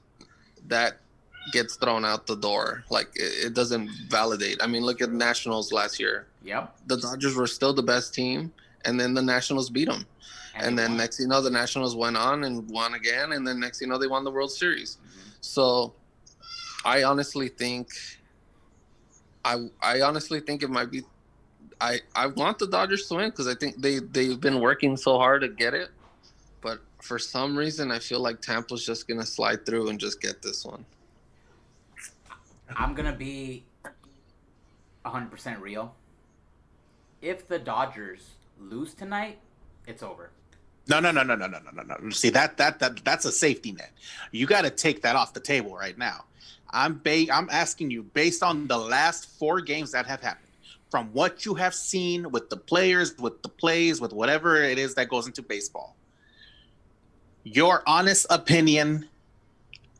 that gets thrown out the door. Like it doesn't validate. I mean, look at the Nationals last year. Yep. The Dodgers were still the best team, and then the Nationals beat them. And then next thing you know, the Nationals went on and won again, and then next thing you know, they won the World Series. Mm-hmm. So I honestly think it might be. I want the Dodgers to win because I think they've been working so hard to get it, but for some reason I feel like Tampa's just gonna slide through and just get this one. I'm gonna be 100% real. If the Dodgers lose tonight, it's over. No. See, that's a safety net. You got to take that off the table right now. I'm asking you, based on the last 4 games that have happened, from what you have seen with the players, with the plays, with whatever it is that goes into baseball, your honest opinion,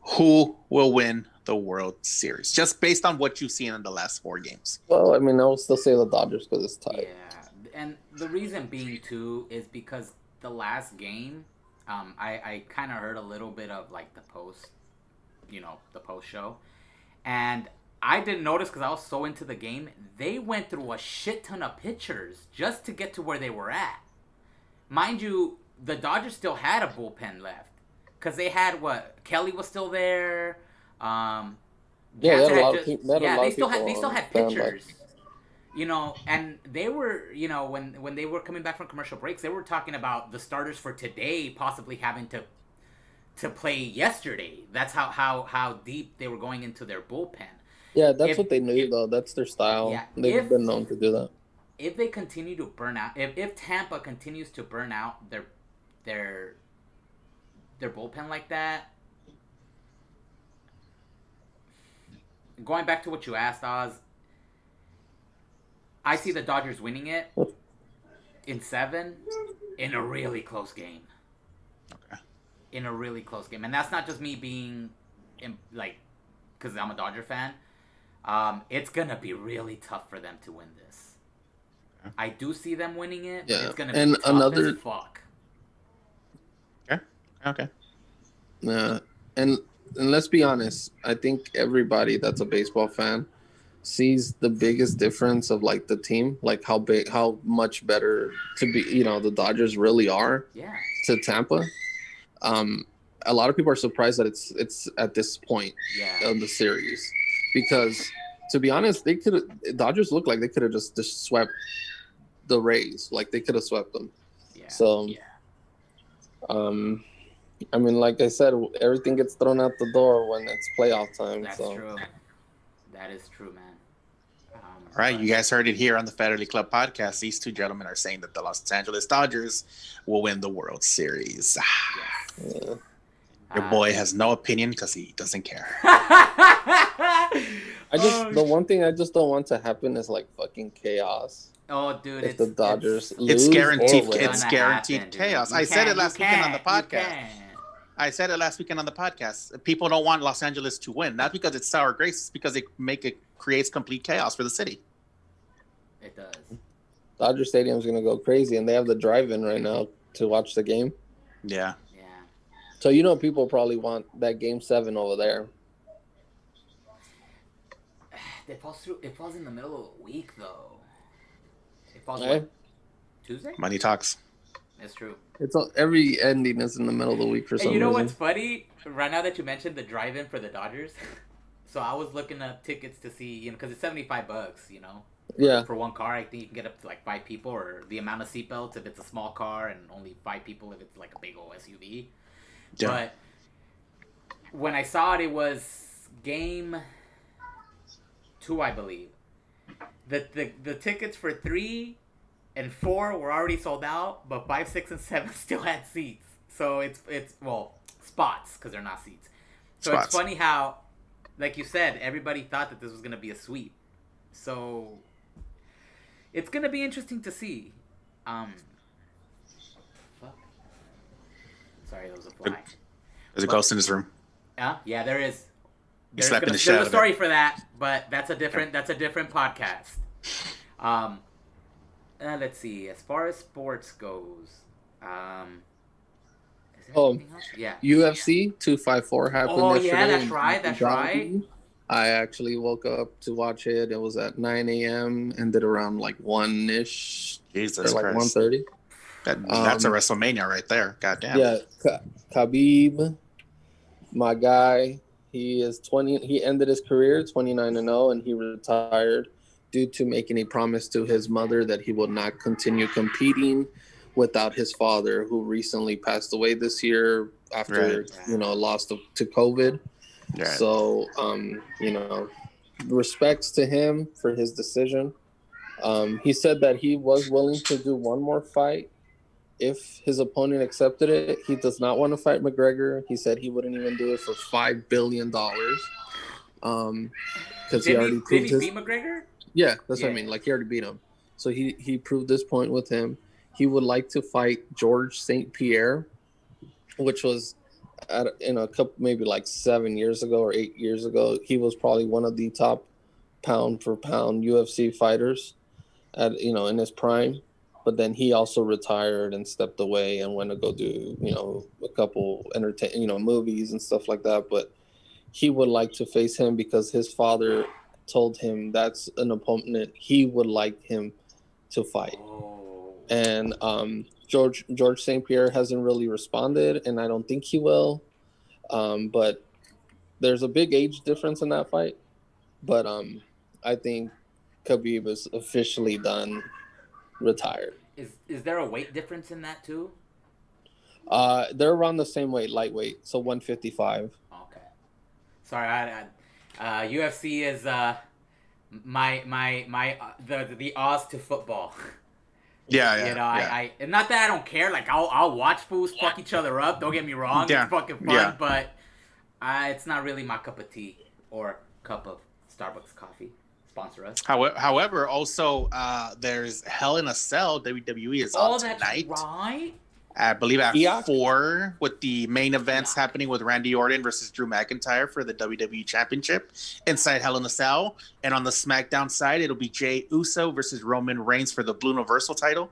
who will win the World Series? Just based on what you've seen in the last 4 games. Well, I mean, I will still say the Dodgers because it's tied. Yeah, and the reason being, too, is because the last game, I kind of heard a little bit of, like, the post show. And I didn't notice because I was so into the game. They went through a shit ton of pitchers just to get to where they were at. Mind you, the Dodgers still had a bullpen left. Because they had, Kelly was still there. They still had pitchers. You know, and they were, you know, when they were coming back from commercial breaks, they were talking about the starters for today possibly having to play yesterday. That's how deep they were going into their bullpen. Yeah, that's what they knew, though. That's their style. Yeah, they've been known to do that. If they continue to burn out, if Tampa continues to burn out their bullpen like that, going back to what you asked, Oz, I see the Dodgers winning it in 7 in a really close game. Okay. In a really close game. And that's not just me being, because I'm a Dodger fan. It's going to be really tough for them to win this. Okay. I do see them winning it, but it's going to be tough as fuck. Okay. Yeah. And let's be honest. I think everybody that's a baseball fan sees the biggest difference of like the team, like how much better to be, you know, the Dodgers really are to Tampa. A lot of people are surprised that it's at this point of the series, because to be honest, Dodgers look like they could have just swept the Rays. Like they could have swept them. Yeah. So, I mean, like I said, everything gets thrown out the door when it's playoff time. That's so. true. That is true, man. All right, you guys heard it here on the Fetterly Club podcast. These two gentlemen are saying that the Los Angeles Dodgers will win the World Series. Yes. Yeah. Your boy has no opinion because he doesn't care. The one thing I just don't want to happen is like fucking chaos. Oh, dude, If the Dodgers lose, it's guaranteed. or win. It's guaranteed happen, chaos. You I said it last weekend on the you podcast. can. I said it last weekend on the podcast. People don't want Los Angeles to win, not because it's sour grapes, it's because it creates complete chaos for the city. It does. Dodger Stadium's gonna go crazy, and they have the drive-in right now to watch the game. Yeah. Yeah. So people probably want that Game 7 over there. It falls in the middle of the week, though. It falls Right? Tuesday? Money talks. That's true. Every ending is in the middle of the week for some Hey, you know reason. what's funny? Right now that you mentioned the drive-in for the Dodgers, so I was looking up tickets to see, because it's $75, Yeah. For one car. I think you can get up to like 5 people, or the amount of seatbelts if it's a small car, and only 5 people if it's like a big old SUV. Yeah. But when I saw it, it was Game 2, I believe. The tickets for 3 and 4 were already sold out, but 5, 6, and 7 still had seats. So it's spots, because they're not seats. So Spots. It's funny how, like you said, everybody thought that this was gonna be a sweep. So it's gonna be interesting to see. Fuck. Sorry, that was a fly. There's a ghost in his room. Yeah, there is. slapping the There's shit out a of story for that, but that's a different podcast. Let's see. As far as sports goes, is there anything else? Yeah. UFC 254 happened yesterday. Yeah, that's in right. That's Abu right. Dhabi. I actually woke up to watch it. It was at 9 a.m. Ended around like 1-ish. Jesus or like Christ. 1:30. That's a WrestleMania right there. Goddamn. Yeah, Khabib, my guy. He is 20. He ended his career 29-0, and he retired due to making a promise to his mother that he will not continue competing without his father, who recently passed away this year after lost to COVID. Right. So, respects to him for his decision. He said that he was willing to do one more fight if his opponent accepted it. He does not want to fight McGregor. He said he wouldn't even do it for $5 billion. Because he already proved Did he beat McGregor? Yeah, that's what I mean. Like, he already beat him. So he proved this point with him. He would like to fight George St. Pierre, which was a couple, maybe like 7 years ago or 8 years ago. He was probably one of the top pound for pound UFC fighters in his prime. But then he also retired and stepped away and went to go do, a couple movies and stuff like that. But he would like to face him because his father told him that's an opponent he would like him to fight. And George St. Pierre hasn't really responded, and I don't think he will. But there's a big age difference in that fight. But I think Khabib is officially done, retired. Is there a weight difference in that too? They're around the same weight, lightweight, so 155. Okay. Sorry, UFC is the Oz to football. Yeah. I and not that I don't care. Like I'll watch fools fuck each other up. Don't get me wrong. Yeah. It's fucking fun, but it's not really my cup of tea or cup of Starbucks coffee. Sponsor us. However, also there's Hell in a Cell. WWE is on tonight. That's right. I believe at 4 with the main events happening with Randy Orton versus Drew McIntyre for the WWE Championship inside Hell in a Cell. And on the SmackDown side, it'll be Jey Uso versus Roman Reigns for the Blue Universal title.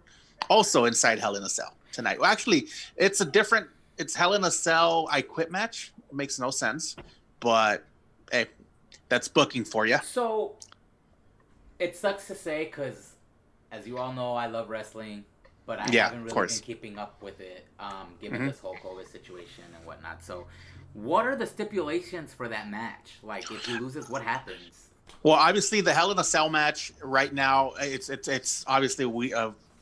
Also inside Hell in a Cell tonight. Well, actually, it's Hell in a Cell I Quit match. It makes no sense. But, hey, that's booking for you. So, it sucks to say because, as you all know, I love wrestling. But I haven't really been keeping up with it, given this whole COVID situation and whatnot. So, what are the stipulations for that match? Like, if he loses, what happens? Well, obviously, the Hell in a Cell match right now, it's obviously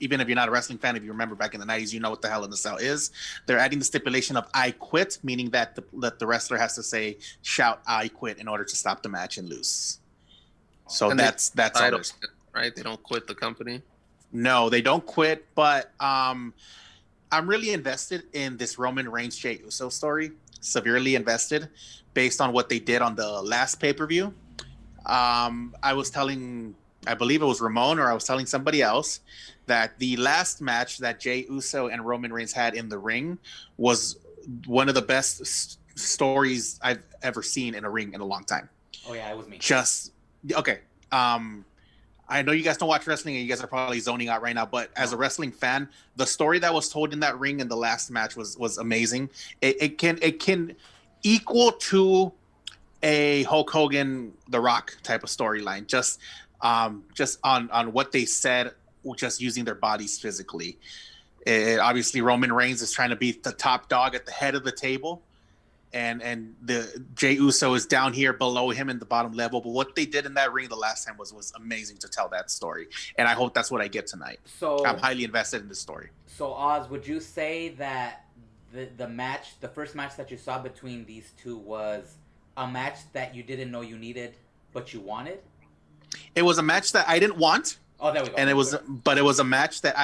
even if you're not a wrestling fan, if you remember back in the 90s, you know what the Hell in a Cell is. They're adding the stipulation of "I quit," meaning that the wrestler has to shout "I quit" in order to stop the match and lose. So And that's all there's. right. They don't quit the company. No, they don't quit, but I'm really invested in this Roman Reigns Jey Uso story. Severely invested, based on what they did on the last pay-per-view. I was telling, I believe it was Ramon, or I was telling somebody else, that the last match that Jey Uso and Roman Reigns had in the ring was one of the best stories I've ever seen in a ring in a long time. Oh yeah, it was me. Just okay. I know you guys don't watch wrestling and you guys are probably zoning out right now, but as a wrestling fan, the story that was told in that ring in the last match was amazing. It can equal to a Hulk Hogan, The Rock type of storyline, just on what they said, just using their bodies physically. Obviously, Roman Reigns is trying to be the top dog at the head of the table, and the Jey Uso is down here below him in the bottom level. But what they did in that ring the last time was amazing to tell that story, and I hope that's what I get tonight. So I'm highly invested in this story. So Oz, would you say that the first match that you saw between these two was a match that you didn't know you needed, but you wanted? It was a match that I didn't want. Oh, there we go. And it was a match that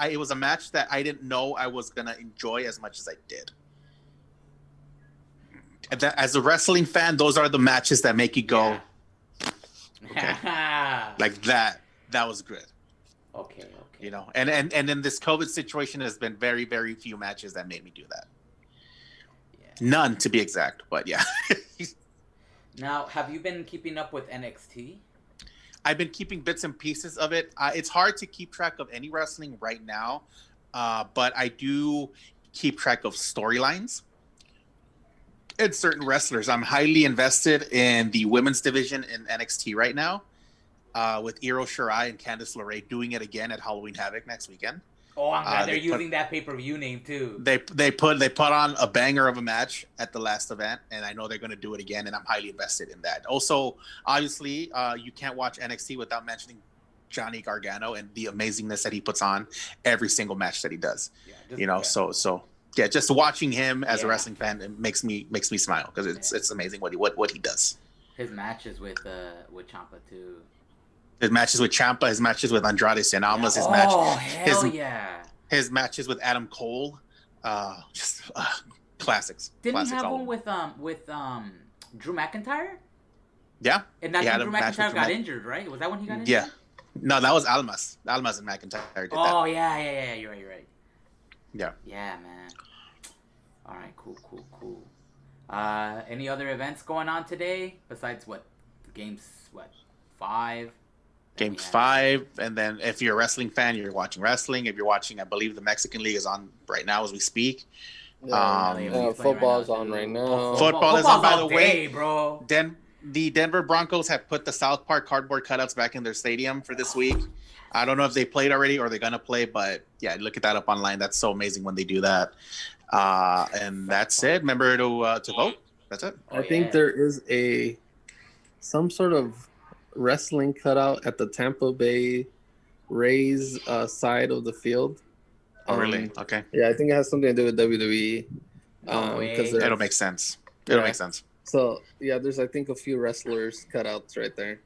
it was a match that I didn't know I was gonna enjoy as much as I did. As a wrestling fan, those are the matches that make you go, okay, like that. That was good. Okay. You know, and in this COVID situation, there's been very, very few matches that made me do that. Yeah. None, to be exact, but yeah. Now, have you been keeping up with NXT? I've been keeping bits and pieces of it. It's hard to keep track of any wrestling right now, but I do keep track of storylines and certain wrestlers. I'm highly invested in the women's division in NXT right now, with Io Shirai and Candice LeRae doing it again at Halloween Havoc next weekend. Oh, I'm glad they're using that pay-per-view name too. They put on a banger of a match at the last event, and I know they're going to do it again, and I'm highly invested in that. Also, obviously, you can't watch NXT without mentioning Johnny Gargano and the amazingness that he puts on every single match that he does. Yeah, so yeah, just watching him as a wrestling fan, it makes me smile, because it's amazing what he does. His matches with Ciampa too. His matches with Ciampa, his matches with Andrade Cien Almas, his matches with Adam Cole, just classics. Didn't he have one with Drew McIntyre? Yeah. And that's when Drew McIntyre got injured, right? Was that when he got injured? Yeah. No, that was Almas. Almas and McIntyre did that. Oh yeah. You're right. Yeah. Yeah, man. All right, cool. Any other events going on today besides games 5? Game 5, and then if you're a wrestling fan, you're watching wrestling. If you're watching, I believe the Mexican League is on right now as we speak. Football's on right now. Football is on, by the way, bro. The Denver Broncos have put the South Park cardboard cutouts back in their stadium for this week. I don't know if they played already or they're gonna play, but yeah, look at that up online. That's so amazing when they do that. And that's it. Remember to vote. That's it. I think there is some sort of wrestling cutout at the Tampa Bay Rays side of the field. Oh, really? Okay. Yeah, I think it has something to do with WWE. It'll make sense. It'll make sense. So yeah, there's I think a few wrestlers cutouts right there.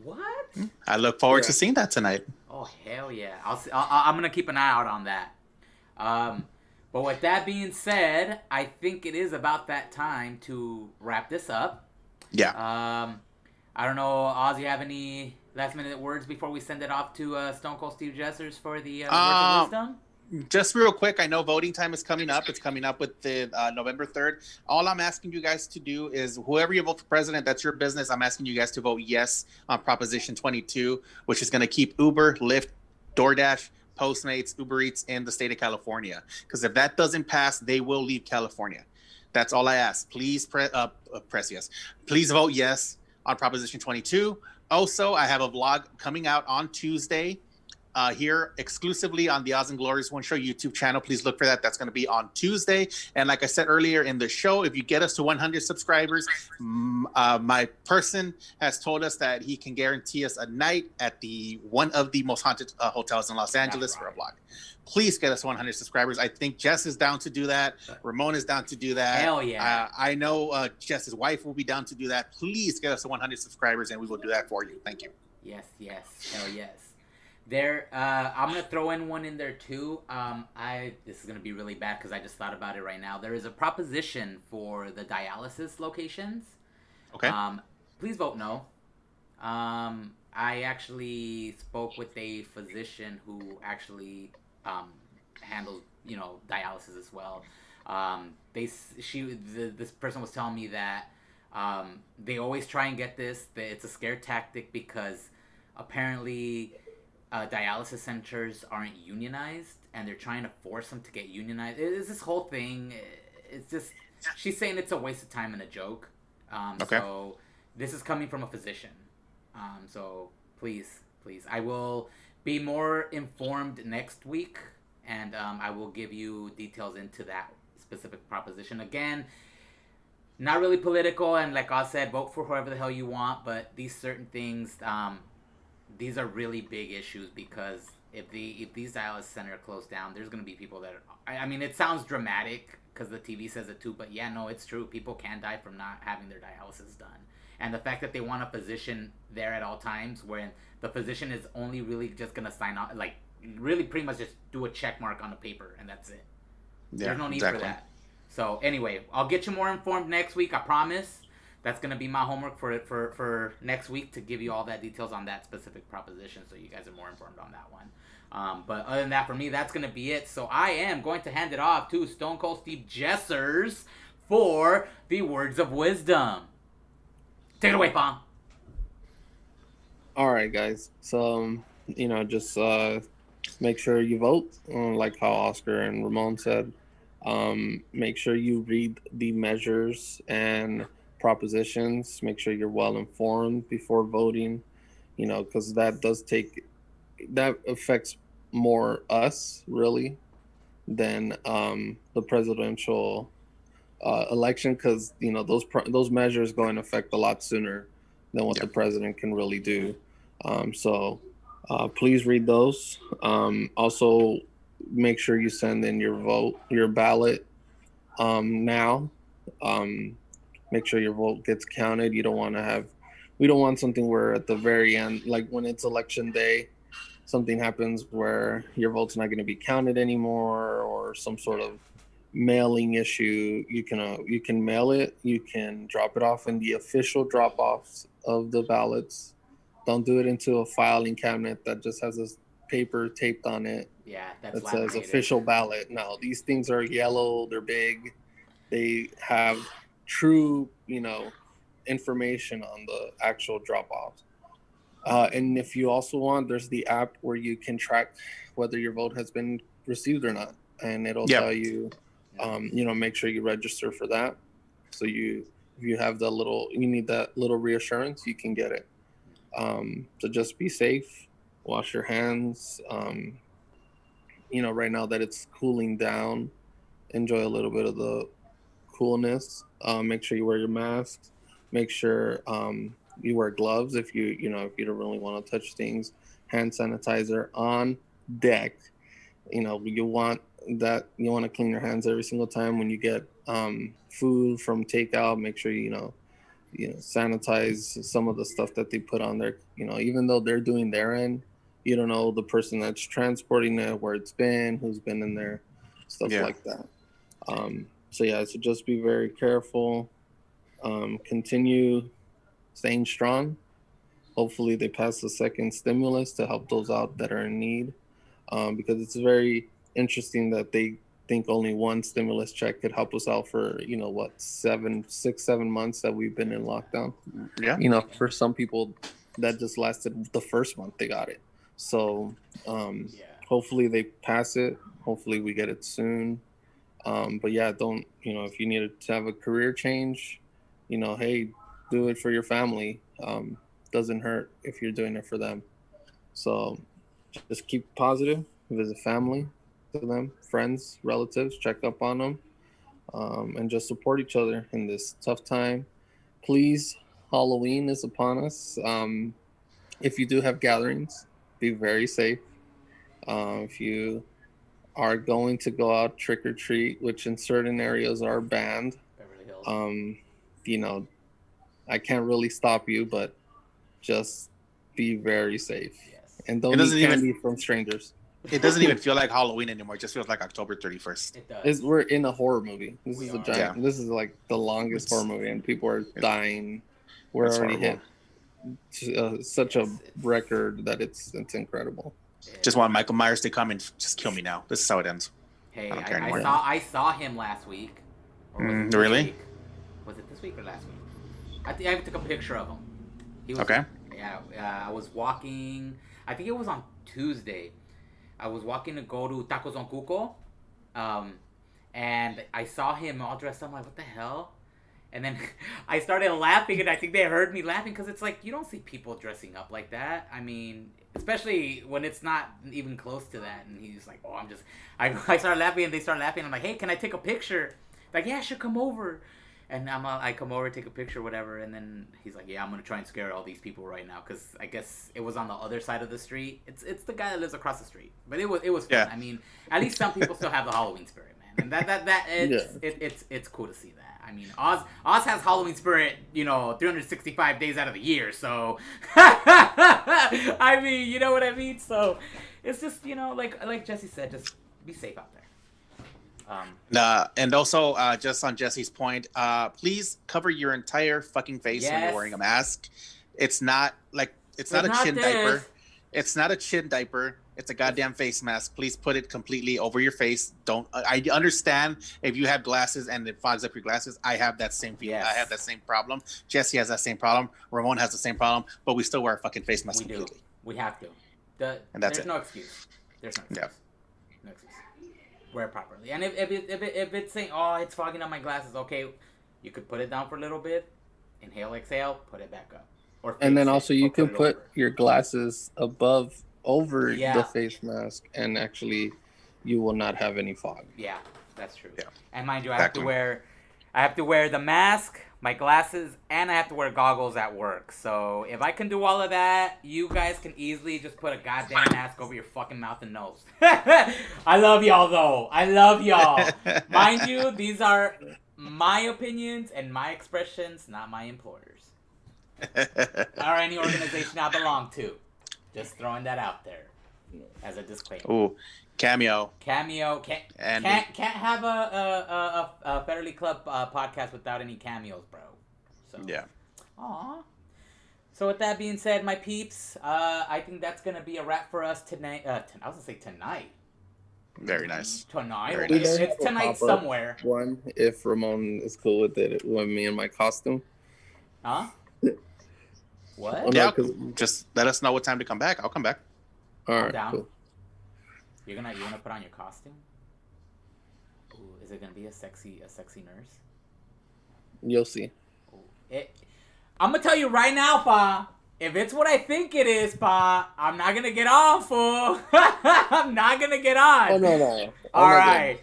What? I look forward to seeing that tonight. Oh hell yeah! I'm gonna keep an eye out on that. But with that being said, I think it is about that time to wrap this up. Yeah. I don't know, Oz, you have any last minute words before we send it off to Stone Cold Steve Jessers for the words of wisdom? Just real quick, I know voting time is coming up. It's coming up with the November 3rd. All I'm asking you guys to do is whoever you vote for president, that's your business. I'm asking you guys to vote yes on Proposition 22, which is going to keep Uber, Lyft, DoorDash, Postmates, Uber Eats in the state of California. Because if that doesn't pass, they will leave California. That's all I ask. Please press yes. Please vote yes on Proposition 22. Also, I have a vlog coming out on Tuesday here exclusively on the Oz and Glories One Show YouTube channel. Please look for that. That's going to be on Tuesday. And like I said earlier in the show, if you get us to 100 subscribers, my person has told us that he can guarantee us a night at one of the most haunted hotels in Los Angeles for a vlog. Please get us to 100 subscribers. I think Jess is down to do that. Ramon is down to do that. Hell yeah. I know Jess's wife will be down to do that. Please get us to 100 subscribers, and we will do that for you. Thank you. Yes. Hell yes. There, I'm gonna throw in one in there too. This is gonna be really bad because I just thought about it right now. There is a proposition for the dialysis locations. Okay. Please vote no. I actually spoke with a physician who actually handles, dialysis as well. This person was telling me that they always try and get this. That it's a scare tactic because apparently dialysis centers aren't unionized, and they're trying to force them to get unionized. It's this whole thing. It's just she's saying it's a waste of time and a joke. Okay. So this is coming from a physician. So please, I will be more informed next week, and I will give you details into that specific proposition. Again, not really political, and like I said, vote for whoever the hell you want, but these certain things, these are really big issues because if these dialysis centers close down, there's going to be people that I mean, it sounds dramatic because the TV says it too, but yeah, no, it's true. People can die from not having their dialysis done. And the fact that they want a physician there at all times when the physician is only really just going to sign off, like really pretty much just do a check mark on the paper and that's it. Yeah, there's no need exactly. for that. So anyway, I'll get you more informed next week, I promise. That's going to be my homework for next week to give you all that details on that specific proposition so you guys are more informed on that one. But other than that, for me, that's going to be it. So I am going to hand it off to Stone Cold Steve Jessers for the words of wisdom. Take it away, Pom. All right, guys. So, just make sure you vote, like how Oscar and Ramon said. Make sure you read the measures and propositions. Make sure you're well informed before voting, because that affects more us really than the presidential election, because those measures go in effect a lot sooner than what the president can really do. So please read those. Also, make sure you send in your ballot now. Make sure your vote gets counted. We don't want something where at the very end, like when it's election day, something happens where your vote's not going to be counted anymore, or some sort of mailing issue. You can mail it. You can drop it off in the official drop-offs of the ballots. Don't do it into a filing cabinet that just has this paper taped on it. Yeah, that says official ballot. No, these things are yellow. They're big. They have true, information on the actual drop-offs. And if you also want, there's the app where you can track whether your vote has been received or not, and it'll tell you, make sure you register for that. So if you have you need that little reassurance, you can get it. So just be safe, wash your hands. Right now that it's cooling down, enjoy a little bit of the coolness. Make sure you wear your masks. Make sure you wear gloves if you don't really want to touch things. Hand sanitizer on deck. You want to clean your hands every single time when you get food from takeout. Make sure you sanitize some of the stuff that they put on there. Even though they're doing their end, you don't know the person that's transporting it, where it's been, who's been in there, stuff like that. So just be very careful. Continue staying strong. Hopefully they pass the second stimulus to help those out that are in need, because it's very interesting that they think only one stimulus check could help us out for 7 months that we've been in lockdown. For some people that just lasted the first month they got it. So hopefully they pass it. Hopefully we get it soon. But don't, if you need to have a career change, hey, do it for your family. Doesn't hurt if you're doing it for them. So just keep positive. Visit family, to them, friends, relatives, check up on them, and just support each other in this tough time. Please, Halloween is upon us. If you do have gatherings, be very safe. If you are going to go out trick or treat, which in certain areas are banned, Beverly Hills. you know, I can't really stop you, but just be very safe Yes. and It don't eat doesn't candy even from strangers. it doesn't even feel like Halloween anymore. It just feels like October 31st. It does. We're in a horror movie. This We is a are. giant. Yeah. This is like the longest horror movie, and people are dying. We're It's already horrible. hit such a record that it's incredible. Just want Michael Myers to come and just kill me now. This is how it ends. Hey, I don't care I anymore. saw him last week. Or was it this Really? week? Was it this week or last week? I think I took a picture of him. He was, Okay. Yeah, I was walking. I think it was on Tuesday. I was walking to go to Tacos on Cuco, and I saw him all dressed up. I'm like, what the hell? And then I started laughing, and I think they heard me laughing because it's like you don't see people dressing up like that. I mean, especially when it's not even close to that. And he's like, "Oh, I'm just." I started laughing, and they started laughing. I'm like, "Hey, can I take a picture?" Like, "Yeah, sure, come over." And I come over, take a picture, whatever. And then he's like, "Yeah, I'm gonna try and scare all these people right now because I guess it was on the other side of the street. It's the guy that lives across the street, but it was fun. Yeah. I mean, at least some people still have the Halloween spirit, man, and it's cool to see that. I mean, Oz has Halloween spirit, 365 days out of the year. So, I mean, you know what I mean. So, it's just like Jesse said, just be safe out there. And also, just on Jesse's point, please cover your entire fucking face when Yes. you're wearing a mask. It's not like it's not a not chin this. diaper. It's not a chin diaper. It's a goddamn face mask. Please put it completely over your face. Don't. I understand if you have glasses and it fogs up your glasses. I have that same feeling. Yes. I have that same problem. Jesse has that same problem. Ramon has the same problem. But we still wear a fucking face mask We do. completely. We have to. And that's there's it. no excuse. There's no excuse. Yeah. No excuse. Wear it properly. And if it's saying, oh, it's fogging up my glasses, okay, you could put it down for a little bit, inhale, exhale, put it back up. Or And then fix it, also or you can it put over. your glasses over Yeah. the face mask, and actually you will not have any fog. Yeah, that's true. Yeah. And mind you, I Exactly. have to wear the mask, my glasses, and I have to wear goggles at work. So if I can do all of that, you guys can easily just put a goddamn mask over your fucking mouth and nose. I love y'all though. I love y'all. Mind you, these are my opinions and my expressions, not my employers or any organization I belong to. Just throwing that out there as a disclaimer. Ooh, cameo. Cameo can't have a Fetterly Club podcast without any cameos, bro. So Yeah. Aw. So with that being said, my peeps, I think that's gonna be a wrap for us tonight. I was gonna say tonight. Very nice. Tonight. Very It's, nice. it's tonight Pop-up somewhere. One, if Ramon is cool with it, with me in my costume. Huh? What? Oh, no, Yeah. 'cause- Just let us know what time to come back. I'll come back. All I'm right, down. cool. You're gonna put on your costume? Ooh, is it gonna be a sexy nurse? You'll see. I'm gonna tell you right now, Pa. If it's what I think it is, Pa, I'm not gonna get on, fool. I'm not gonna get on. Oh no. All right.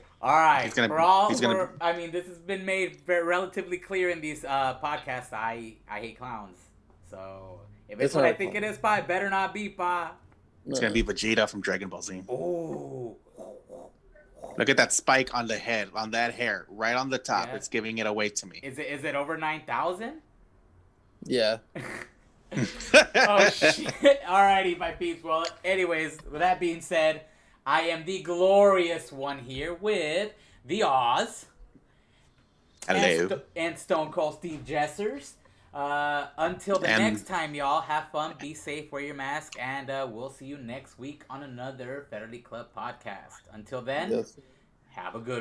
He's gonna- I mean, this has been made very relatively clear in these podcasts. I hate clowns. So if it's It's what I not think fun. it is, Pa, it better not be, Pa. It's gonna be Vegeta from Dragon Ball Z. Ooh. Look at that spike on the head, on that hair, right on the top. Yeah. It's giving it away to me. Is it over 9,000? Yeah. Oh shit! Alrighty, my peeps. Well, anyways, with that being said, I am the glorious one here with the Oz. Hello. And Stone Cold Steve Jessers. Until the And- next time, y'all, have fun, be safe, wear your mask, and we'll see you next week on another Fetterly Club podcast. Until then, Yes. have a good